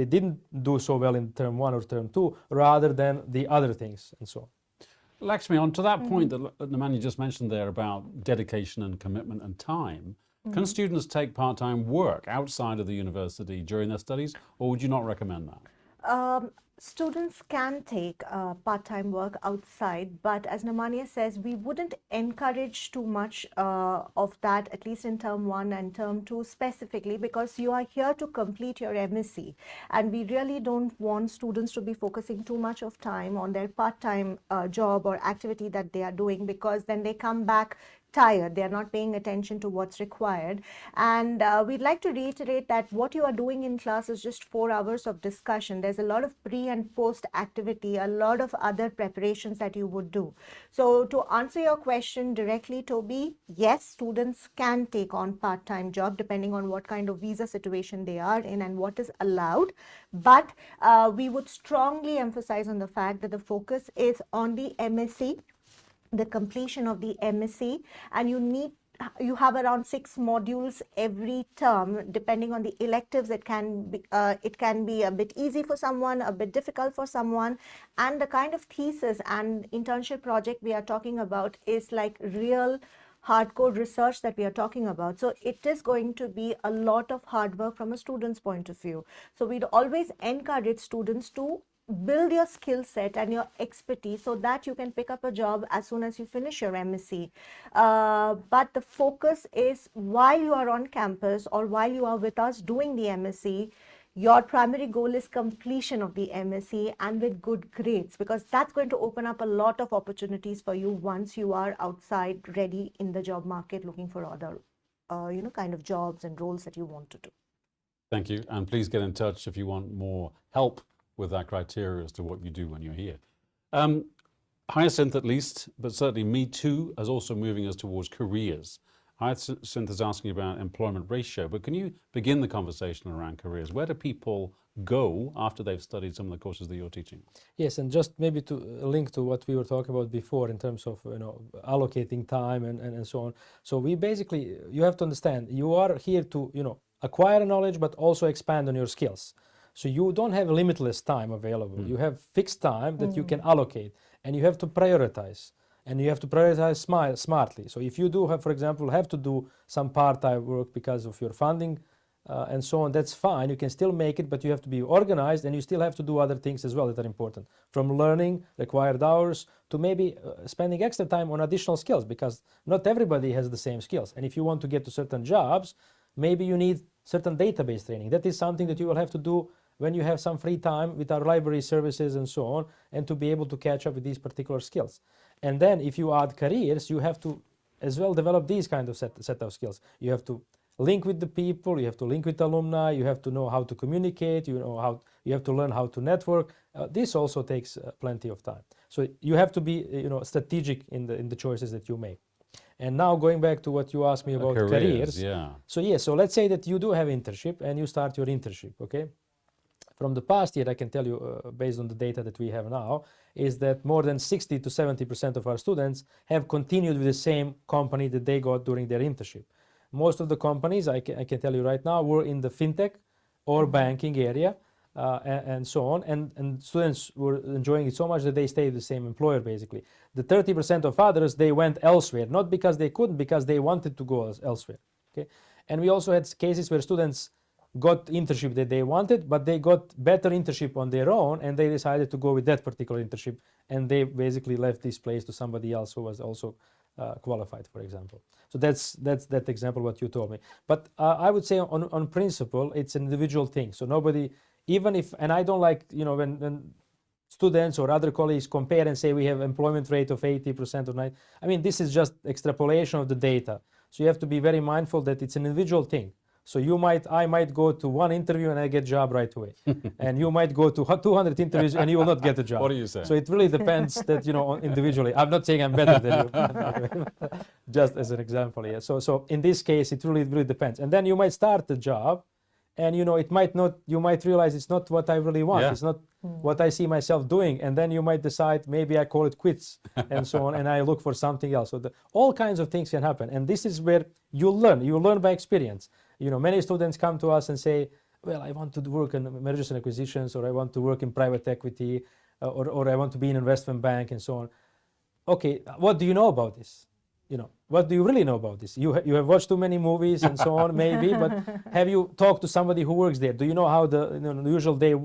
didn't do so well in term 1 or term 2, rather than the other things and so on. Lakshmi, on to that point that Nemanja just mentioned there about dedication and commitment and time, can students take part-time work outside of the university during their studies, or would you not recommend that? Students can take part-time work outside, but as Nemanja says, we wouldn't encourage too much of that, at least in term 1 and term 2 specifically, because you are here to complete your MSc, and we really don't want students to be focusing too much of time on their part-time job or activity that they are doing, because then they come back tired, they are not paying attention to what's required. And we'd like to reiterate that what you are doing in class is just 4 hours of discussion. There's a lot of pre and post activity, a lot of other preparations that you would do. So to answer your question directly, Toby, yes, students can take on part-time job depending on what kind of visa situation they are in and what is allowed. But we would strongly emphasize on the fact that the focus is on the MSc, the completion of the MSc, and you have around 6 modules every term. Depending on the electives, it can be a bit easy for someone, a bit difficult for someone, and the kind of thesis and internship project we are talking about is like real hardcore research that we are talking about. So it is going to be a lot of hard work from a student's point of view. So we'd always encourage students to build your skill set and your expertise so that you can pick up a job as soon as you finish your MSc. But the focus is, while you are on campus or while you are with us doing the MSc, your primary goal is completion of the MSc and with good grades, because that's going to open up a lot of opportunities for you once you are outside, ready in the job market, looking for other kind of jobs and roles that you want to do. Thank you, and please get in touch if you want more help with that criteria as to what you do when you're here. Hyacinth at least, but certainly Me Too is also moving us towards careers. Hyacinth is asking about employment ratio, but can you begin the conversation around careers? Where do people go after they've studied some of the courses that you're teaching? Yes, and just maybe to link to what we were talking about before in terms of allocating time and so on. So we basically, you have to understand, you are here to acquire knowledge, but also expand on your skills. So you don't have limitless time available. You have fixed time that you can allocate, and you have to prioritize. And you have to prioritize smartly. So if you do have, for example, have to do some part-time work because of your funding and so on, that's fine. You can still make it, but you have to be organized, and you still have to do other things as well that are important, from learning required hours to maybe spending extra time on additional skills, because not everybody has the same skills. And if you want to get to certain jobs, maybe you need certain database training. That is something that you will have to do when you have some free time with our library services and so on, and to be able to catch up with these particular skills. And then if you add careers, you have to as well develop these kind of set of skills. You have to link with the people, you have to link with alumni, you have to know how to communicate, you have to learn how to network. This also takes plenty of time. So you have to be strategic in the choices that you make. And now going back to what you asked me about careers. Yeah. So let's say that you do have internship and you start your internship, okay? From the past year, I can tell you, based on the data that we have now, is that more than 60 to 70% of our students have continued with the same company that they got during their internship. Most of the companies, I can tell you right now, were in the fintech or banking area and so on. And students were enjoying it so much that they stayed with the same employer, basically. The 30% of others, they went elsewhere, not because they couldn't, because they wanted to go elsewhere. Okay? And we also had cases where students got internship that they wanted, but they got better internship on their own, and they decided to go with that particular internship, and they basically left this place to somebody else who was also qualified, for example. So that's that example what you told me. But I would say on principle, it's an individual thing. So nobody, even if, and I don't like, when students or other colleagues compare and say we have employment rate of 80% or 90%. I mean, this is just extrapolation of the data. So you have to be very mindful that it's an individual thing. So I might go to one interview and I get a job right away. And you might go to 200 interviews and you will not get a job. What do you say? So it really depends that, individually. I'm not saying I'm better than you, just as an example, yeah. So in this case, it really depends. And then you might start the job and, it might not, you might realize it's not what I really want. Yeah. It's not what I see myself doing. And then you might decide, maybe I call it quits and so on, and I look for something else. So all kinds of things can happen. And this is where you learn by experience. Many students come to us and say, well, I want to work in mergers and acquisitions, or I want to work in private equity, or I want to be in an investment bank and so on. Okay, what do you know about this? What do you really know about this? You have watched too many movies and so on, maybe, but have you talked to somebody who works there? Do you know how the usual day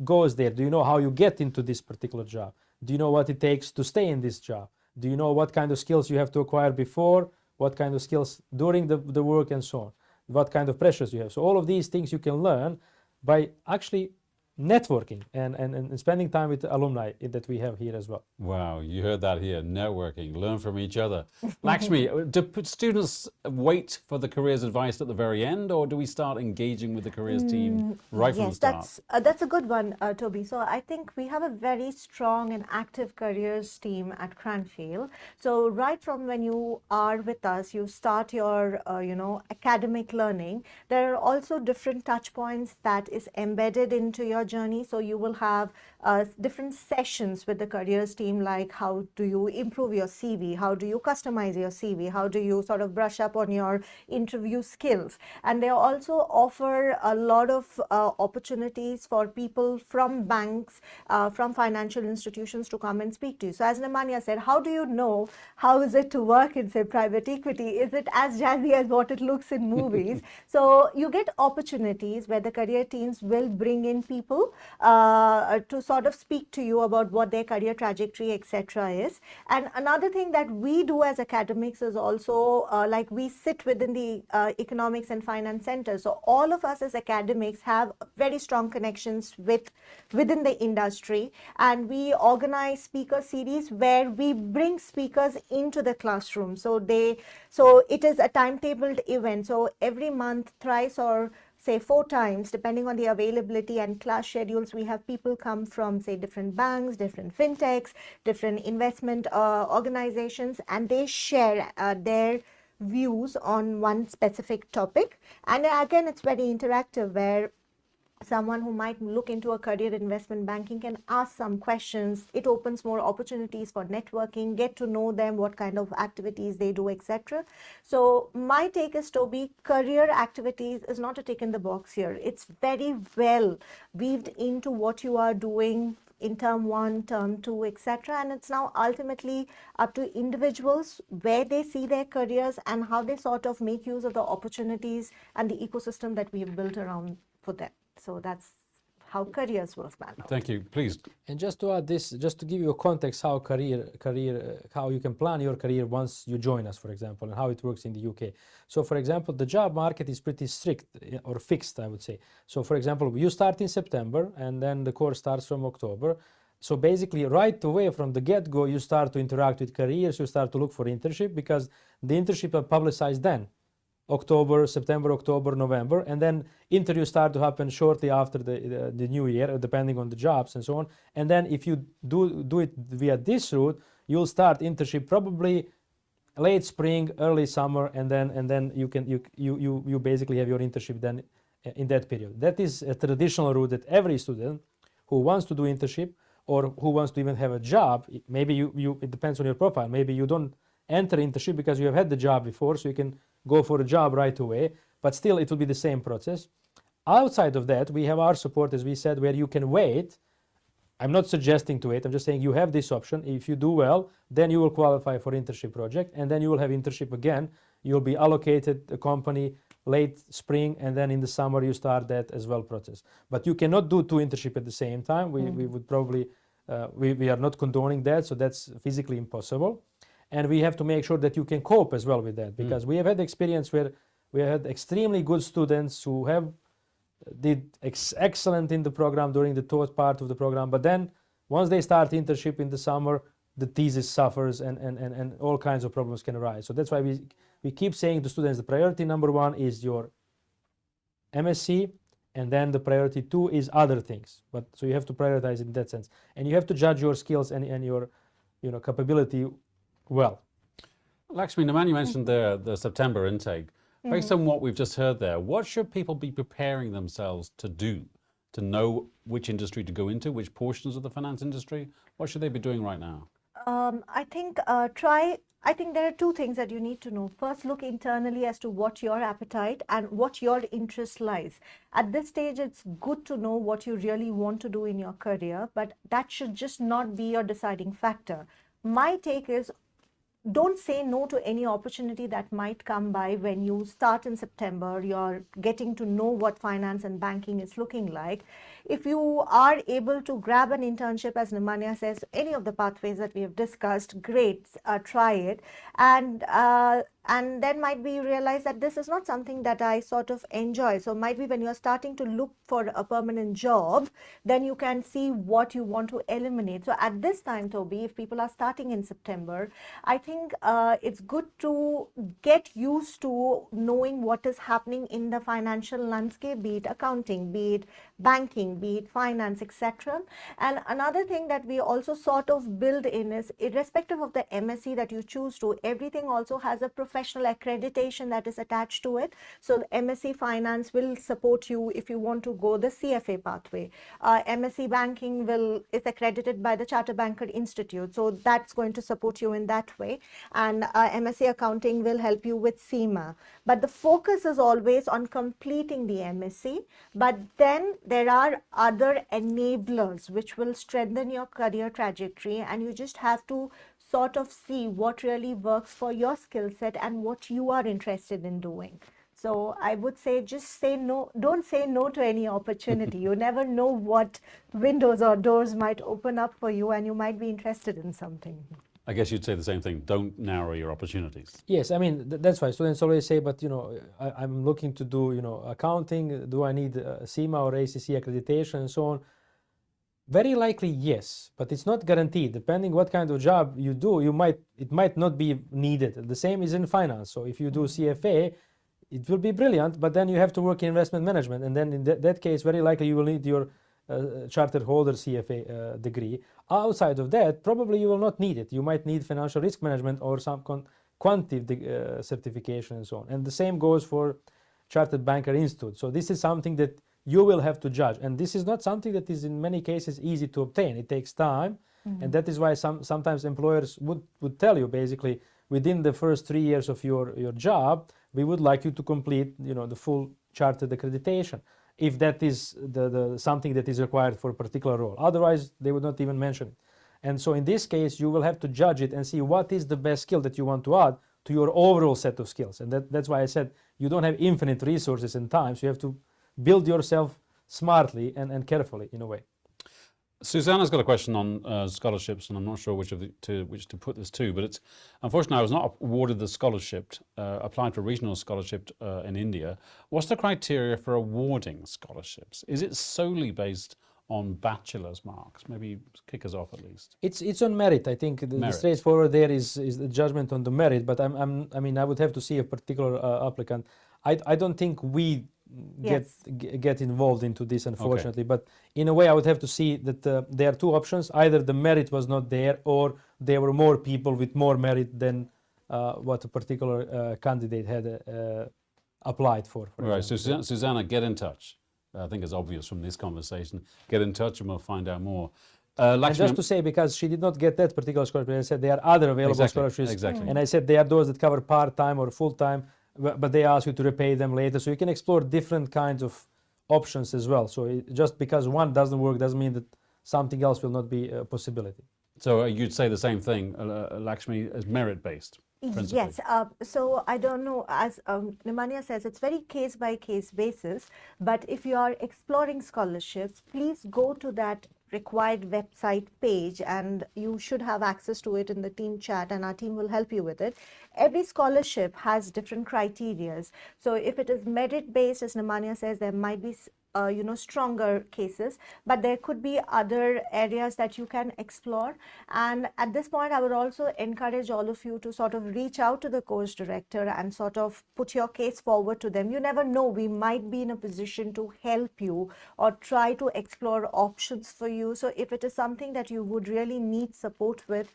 goes there? Do you know how you get into this particular job? Do you know what it takes to stay in this job? Do you know what kind of skills you have to acquire before, what kind of skills during the work and so on? What kind of pressures you have. So all of these things you can learn by actually networking and spending time with the alumni that we have here as well. Wow, you heard that here, networking, learn from each other. Lakshmi, do students wait for the careers advice at the very end, or do we start engaging with the careers team right from the start? Yes, that's a good one, Toby. So I think we have a very strong and active careers team at Cranfield. So right from when you are with us, you start your, academic learning. There are also different touch points that is embedded into your journey. So you will have different sessions with the careers team, like how do you improve your CV, how do you customize your CV, how do you sort of brush up on your interview skills. And they also offer a lot of opportunities for people from banks, from financial institutions to come and speak to you. So as Nemanja said, how do you know how is it to work in, say, private equity? Is it as jazzy as what it looks in movies? So you get opportunities where the career teams will bring in people to sort of speak to you about what their career trajectory, etc. is. And another thing that we do as academics is also like we sit within the economics and finance center. So all of us as academics have very strong connections within the industry, and we organize speaker series where we bring speakers into the classroom. So it is a timetabled event. So every month, thrice or say 4 times, depending on the availability and class schedules, we have people come from, say, different banks, different fintechs, different investment organizations, and they share their views on one specific topic. And again, it's very interactive, where someone who might look into a career in investment banking can ask some questions. It opens more opportunities for networking, get to know them, what kind of activities they do, etc. So my take is, Toby, career activities is not a tick in the box here. It's very well weaved into what you are doing in term 1, term 2, etc. And it's now ultimately up to individuals where they see their careers and how they sort of make use of the opportunities and the ecosystem that we have built around for them. So that's how careers will span out. Thank you. Please. And just to add this, just to give you a context how how you can plan your career once you join us, for example, and how it works in the UK. So for example, the job market is pretty strict or fixed, I would say. So for example, you start in September and then the course starts from October. So basically right away from the get-go, you start to interact with careers, you start to look for internship because the internship are publicized then. September, October, November, and then interviews start to happen shortly after the new year, depending on the jobs and so on. And then if you do it via this route, you'll start internship probably late spring, early summer, and then you basically have your internship then in that period. That is a traditional route that every student who wants to do internship or who wants to even have a job, maybe it depends on your profile. Maybe you don't enter internship because you have had the job before, so you can go for a job right away, but still it will be the same process. Outside of that, we have our support, as we said, where you can wait. I'm not suggesting to wait, I'm just saying you have this option. If you do well, then you will qualify for internship project, and then you will have internship again. You'll be allocated a company late spring, and then in the summer you start that as well process. But you cannot do 2 internship at the same time. We would probably, we are not condoning that, so that's physically impossible. And we have to make sure that you can cope as well with that, because we have had experience where we had extremely good students who did excellent in the program during the third part of the program, but then once they start internship in the summer, the thesis suffers and all kinds of problems can arise. So that's why we keep saying to students the priority number 1 is your MSc, and then the priority 2 is other things. But so you have to prioritize in that sense, and you have to judge your skills and your capability well. Lakshmi, Nemanja mentioned the September intake. Based on what we've just heard there, what should people be preparing themselves to do to know which industry to go into, which portions of the finance industry? What should they be doing right now? I think there are 2 things that you need to know. First, look internally as to what your appetite and what your interest lies. At this stage, it's good to know what you really want to do in your career, but that should just not be your deciding factor. My take is, don't say no to any opportunity that might come by when you start in September. You're getting to know what finance and banking is looking like. If you are able to grab an internship, as Nemanja says, any of the pathways that we have discussed, great, try it. And then might be you realize that this is not something that I sort of enjoy. So might be when you're starting to look for a permanent job, then you can see what you want to eliminate. So at this time, Toby, if people are starting in September, I think it's good to get used to knowing what is happening in the financial landscape, be it accounting, be it banking, be it finance, etc. And another thing that we also sort of build in is, irrespective of the MSc that you choose to, everything also has a professional accreditation that is attached to it. So the MSc Finance will support you if you want to go the CFA pathway. MSc Banking is accredited by the Chartered Banker Institute, so that's going to support you in that way. And MSc Accounting will help you with CIMA. But the focus is always on completing the MSc, but then there are other enablers which will strengthen your career trajectory, and you just have to sort of see what really works for your skill set and what you are interested in doing. So I would say, just say no, don't say no to any opportunity. You never know what windows or doors might open up for you, and you might be interested in something. I guess you'd say the same thing. Don't narrow your opportunities. Yes, I mean, that's why students always say, but I'm looking to do accounting. Do I need CIMA or ACC accreditation and so on? Very likely yes, but it's not guaranteed. Depending what kind of job you do, it might not be needed. The same is in finance. So if you do CFA, it will be brilliant, but then you have to work in investment management, and then in that case, very likely you will need your charter holder CFA degree. Outside of that, probably you will not need it. You might need financial risk management or some quantitative certification and so on. And the same goes for Chartered Banker Institute. So this is something that you will have to judge, and this is not something that is in many cases easy to obtain. It takes time, and that is why sometimes employers would tell you, basically, within the first 3 years of your job, we would like you to complete the full chartered accreditation. if that is the something that is required for a particular role. Otherwise, they would not even mention it. And so in this case, you will have to judge it and see what is the best skill that you want to add to your overall set of skills. And that's why I said you don't have infinite resources and time, so you have to build yourself smartly and carefully in a way. Susanna's got a question on scholarships, and I'm not sure which to put this to, but it's unfortunately I was not awarded the scholarship, applied for a regional scholarship in India. What's the criteria for awarding scholarships? Is it solely based on bachelor's marks? Maybe kick us off at least. It's on merit. I think the straightforward there is the judgment on the merit, but I mean I would have to see a particular applicant. I don't think we get involved into this, unfortunately. Okay. But in a way, I would have to see that there are two options: either the merit was not there, or there were more people with more merit than what a particular candidate had applied for. Right. So Susanna, get in touch. I think it's obvious from this conversation. Get in touch, and we'll find out more. And just to say, because she did not get that particular scholarship, I said there are other available scholarships. Exactly. And I said there are those that cover part-time or full-time, but they ask you to repay them later. So you can explore different kinds of options as well. So just because one doesn't work doesn't mean that something else will not be a possibility. So you'd say the same thing, Lakshmi, as merit-based? Yes. So I don't know, as Nemanja says, it's very case-by-case basis. But if you are exploring scholarships, please go to that required website page, and you should have access to it in the team chat, and our team will help you with it. Every scholarship has different criteria. So if it is merit-based, as Nemanja says, there might be stronger cases, but there could be other areas that you can explore. And at this point, I would also encourage all of you to sort of reach out to the course director and sort of put your case forward to them. You never know, we might be in a position to help you or try to explore options for you. So if it is something that you would really need support with,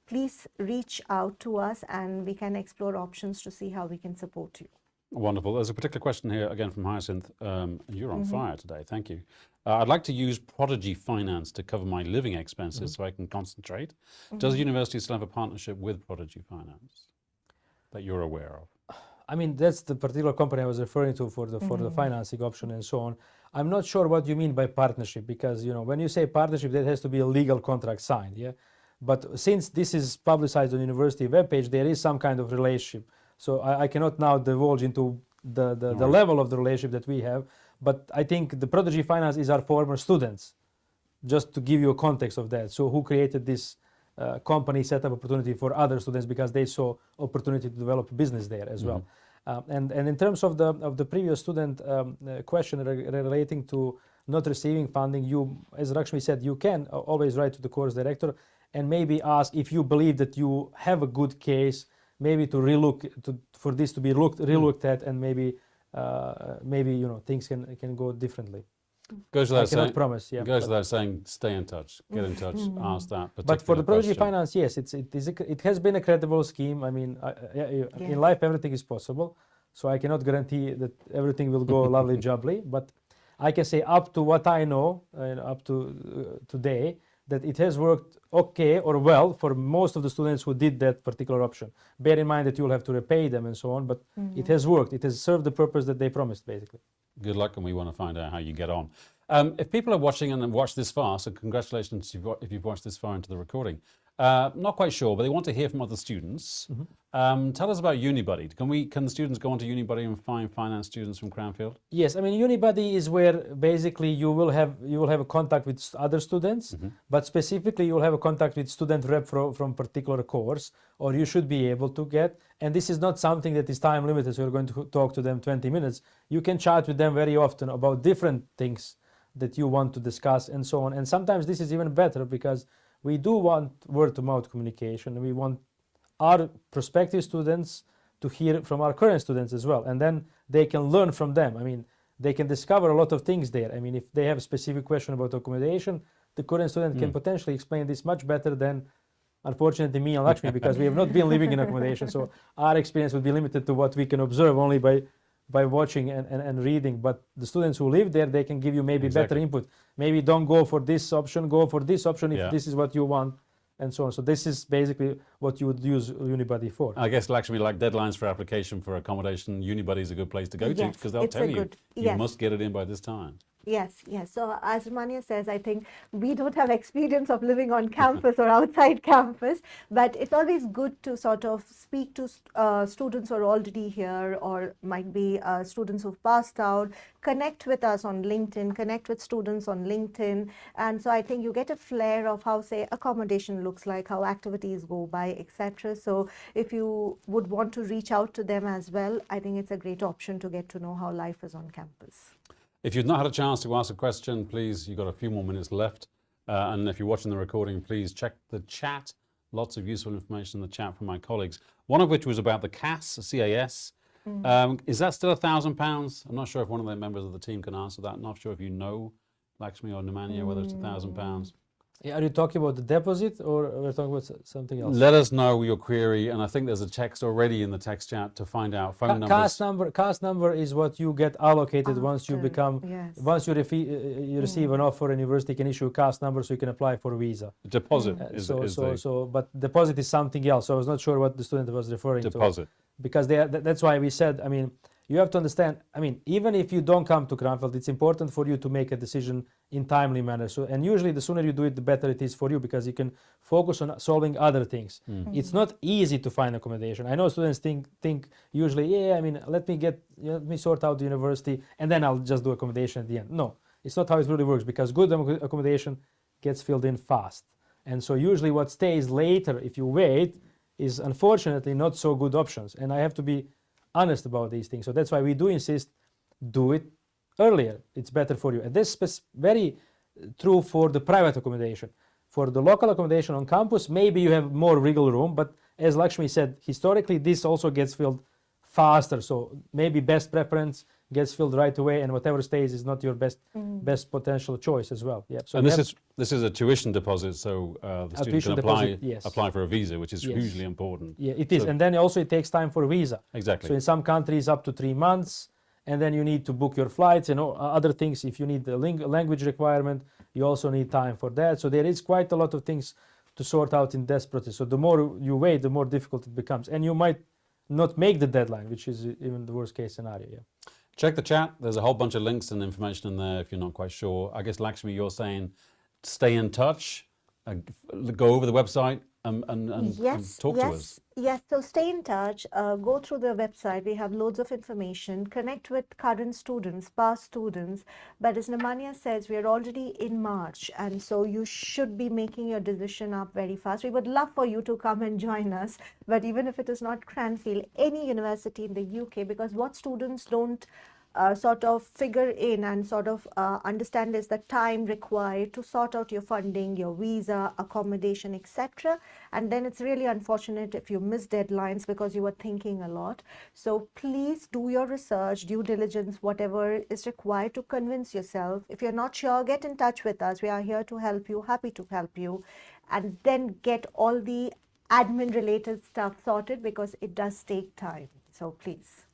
please reach out to us and we can explore options to see how we can support you. Wonderful. There's a particular question here again from Hyacinth. You're on fire today. Thank you. I'd like to use Prodigy Finance to cover my living expenses so I can concentrate. Does the university still have a partnership with Prodigy Finance that you're aware of? I mean, that's the particular company I was referring to for the financing option and so on. I'm not sure what you mean by partnership, because when you say partnership, that has to be a legal contract signed. Yeah. But since this is publicized on university webpage, there is some kind of relationship. So I cannot now divulge into the level of the relationship that we have, but I think the Prodigy Finance is our former students, just to give you a context of that. So who created this company, set up opportunity for other students because they saw opportunity to develop business there as well. And in terms of the previous student question relating to not receiving funding, you, as Lakshmi said, you can always write to the course director and maybe ask if you believe that you have a good case, maybe to for this to be relooked at, and maybe things can go differently. Goes without saying, promise, yeah. Goes without saying, stay in touch, get in touch, ask that. But for the Prodigy Finance, yes, it has been a credible scheme. I mean, in life everything is possible, so I cannot guarantee that everything will go lovely jubbly. But I can say up to what I know, up to today, that it has worked okay or well for most of the students who did that particular option. Bear in mind that you'll have to repay them and so on, but it has worked. It has served the purpose that they promised, basically. Good luck, and we want to find out how you get on. If people are watching and have watched this far, so congratulations if you've watched this far into the recording. Not quite sure, but they want to hear from other students. Tell us about Unibuddy. Can the students go onto Unibuddy and find finance students from Cranfield? Yes, I mean Unibuddy is where basically you will have a contact with other students, but specifically you will have a contact with student rep from particular course, or you should be able to get. And this is not something that is time limited, so you're going to talk to them 20 minutes. You can chat with them very often about different things that you want to discuss and so on. And sometimes this is even better because we do want word-to-mouth communication, and we want our prospective students to hear from our current students as well, and then they can learn from them. I mean, they can discover a lot of things there. I mean, if they have a specific question about accommodation, the current student can potentially explain this much better than, unfortunately, me and Lakshmi, because we have not been living in accommodation, so our experience would be limited to what we can observe only by watching and reading. But the students who live there, they can give you maybe better input. Maybe don't go for this option, go for this option if this is what you want. and so on. So this is basically what you would use Unibuddy for. I guess, Lakshmi, like deadlines for application for accommodation, Unibuddy is a good place to go to Yes, because they'll it's tell a you, good- you yes. must get it in by this time. Yes, yes. So as Nemanja says, I think we don't have experience of living on campus or outside campus, but it's always good to sort of speak to students who are already here or might be students who've passed out, connect with us on LinkedIn, connect with students on LinkedIn. And so I think you get a flair of how, say, accommodation looks like, how activities go by, etc. So if you would want to reach out to them as well, I think it's a great option to get to know how life is on campus. If you've not had a chance to ask a question, please, you've got a few more minutes left. And if you're watching the recording, please check the chat. Lots of useful information in the chat from my colleagues. One of which was about the CAS, CAS. Is that still £1,000? I'm not sure if one of the members of the team can answer that. I'm not sure if you know, Lakshmi or Nemanja, whether it's £1,000. Yeah, are you talking about the deposit or we're talking about something else? Let us know your query, and I think there's a text already in the text chat to find out phone numbers. CAS number is what you get allocated once you After, become, yes. once you receive an offer, and university can issue a CAS number so you can apply for a visa. Deposit is But deposit is something else. So I was not sure what the student was referring to. deposit. Because that's why we said, I mean, you have to understand, I mean, even if you don't come to Cranfield, it's important for you to make a decision in timely manner. So, and usually the sooner you do it, the better it is for you because you can focus on solving other things. It's not easy to find accommodation. I know students think usually, yeah, I mean, let me sort out the university and then I'll just do accommodation at the end. No, it's not how it really works because good accommodation gets filled in fast. And so usually what stays later, if you wait, is unfortunately not so good options. And I have to be honest about these things. So that's why we do insist, do it earlier. It's better for you. And this is very true for the private accommodation. For the local accommodation on campus, maybe you have more wiggle room, but as Lakshmi said, historically this also gets filled faster. So maybe best preference gets filled right away, and whatever stays is not your best potential choice as well. Yeah. So And this is a tuition deposit, so the student can apply for a visa, which is hugely important. Yeah, it is. And then also it takes time for a visa. Exactly. So in some countries up to 3 months, and then you need to book your flights and other things. If you need the language requirement, you also need time for that. So there is quite a lot of things to sort out in this process. So the more you wait, the more difficult it becomes. And you might not make the deadline, which is even the worst case scenario. Yeah. Check the chat. There's a whole bunch of links and information in there if you're not quite sure. I guess, Lakshmi, you're saying stay in touch, go over the website and talk to us. Yes, so stay in touch, go through the website. We have loads of information. Connect with current students, past students. But as Nemanja says, we are already in March, and so you should be making your decision up very fast. We would love for you to come and join us, but even if it is not Cranfield, any university in the UK, because what students don't sort of figure in and sort of understand is the time required to sort out your funding, your visa, accommodation, etc. And then it's really unfortunate if you miss deadlines because you were thinking a lot. So please do your research, due diligence, whatever is required to convince yourself. If you're not sure, get in touch with us. We are here to help you, happy to help you, and then get all the admin related stuff sorted because it does take time. So please.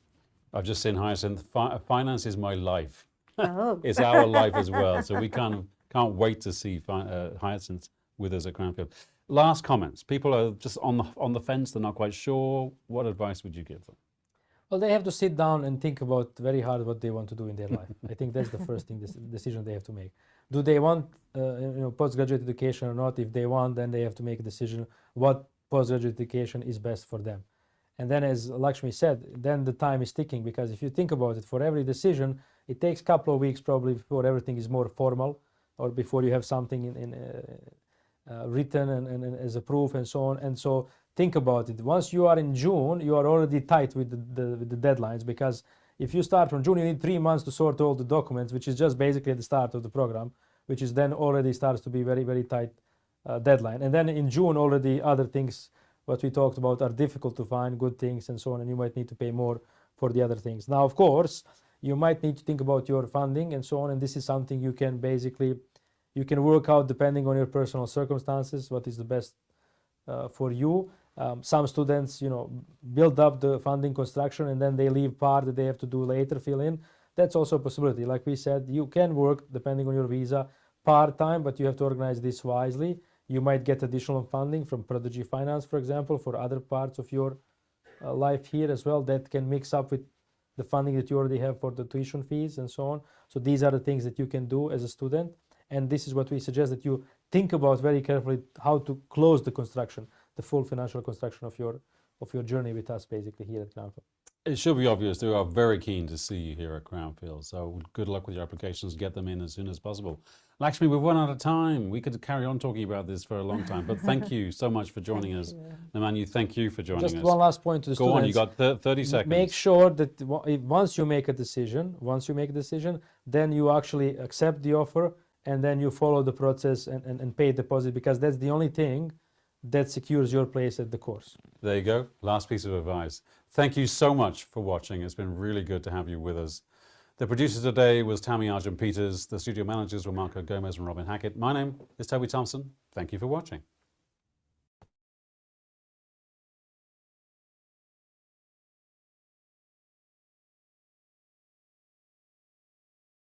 I've just seen Hyacinth. Finance is my life. Oh. It's our life as well. So we can't wait to see Hyacinth with us at Cranfield. Last comments. People are just on the fence. They're not quite sure. What advice would you give them? Well, they have to sit down and think about very hard what they want to do in their life. I think that's the first thing, this decision they have to make. Do they want postgraduate education or not? If they want, then they have to make a decision what postgraduate education is best for them. And then, as Lakshmi said, then the time is ticking, because if you think about it, for every decision, it takes a couple of weeks probably before everything is more formal, or before you have something written and as a proof and so on. And so think about it. Once you are in June, you are already tight with the deadlines, because if you start from June, you need 3 months to sort all the documents, which is just basically at the start of the program, which is then already starts to be very, very tight deadline. And then in June, already other things what we talked about are difficult to find, good things and so on, and you might need to pay more for the other things. Now, of course, you might need to think about your funding and so on, and this is something you can work out depending on your personal circumstances, what is the best for you. Some students, build up the funding construction and then they leave part that they have to do later, fill in. That's also a possibility. Like we said, you can work, depending on your visa, part-time, but you have to organize this wisely. You might get additional funding from Prodigy Finance, for example, for other parts of your life here as well that can mix up with the funding that you already have for the tuition fees and so on. So these are the things that you can do as a student. And this is what we suggest that you think about very carefully how to close the construction, the full financial construction of your journey with us basically here at Cranfield. It should be obvious they are very keen to see you here at Cranfield. So good luck with your applications. Get them in as soon as possible. Lakshmi, we've run out of time. We could carry on talking about this for a long time, but thank you so much for joining us. Nemanja, thank you for joining us. Just one last point to the Go students. on, you got 30 seconds. Make sure that once you make a decision, then you actually accept the offer and then you follow the process and pay deposit, because that's the only thing that secures your place at the course. There you go. Last piece of advice. Thank you so much for watching. It's been really good to have you with us. The producer today was Tammy Arjun Peters. The studio managers were Marco Gomez and Robin Hackett. My name is Toby Thompson. Thank you for watching.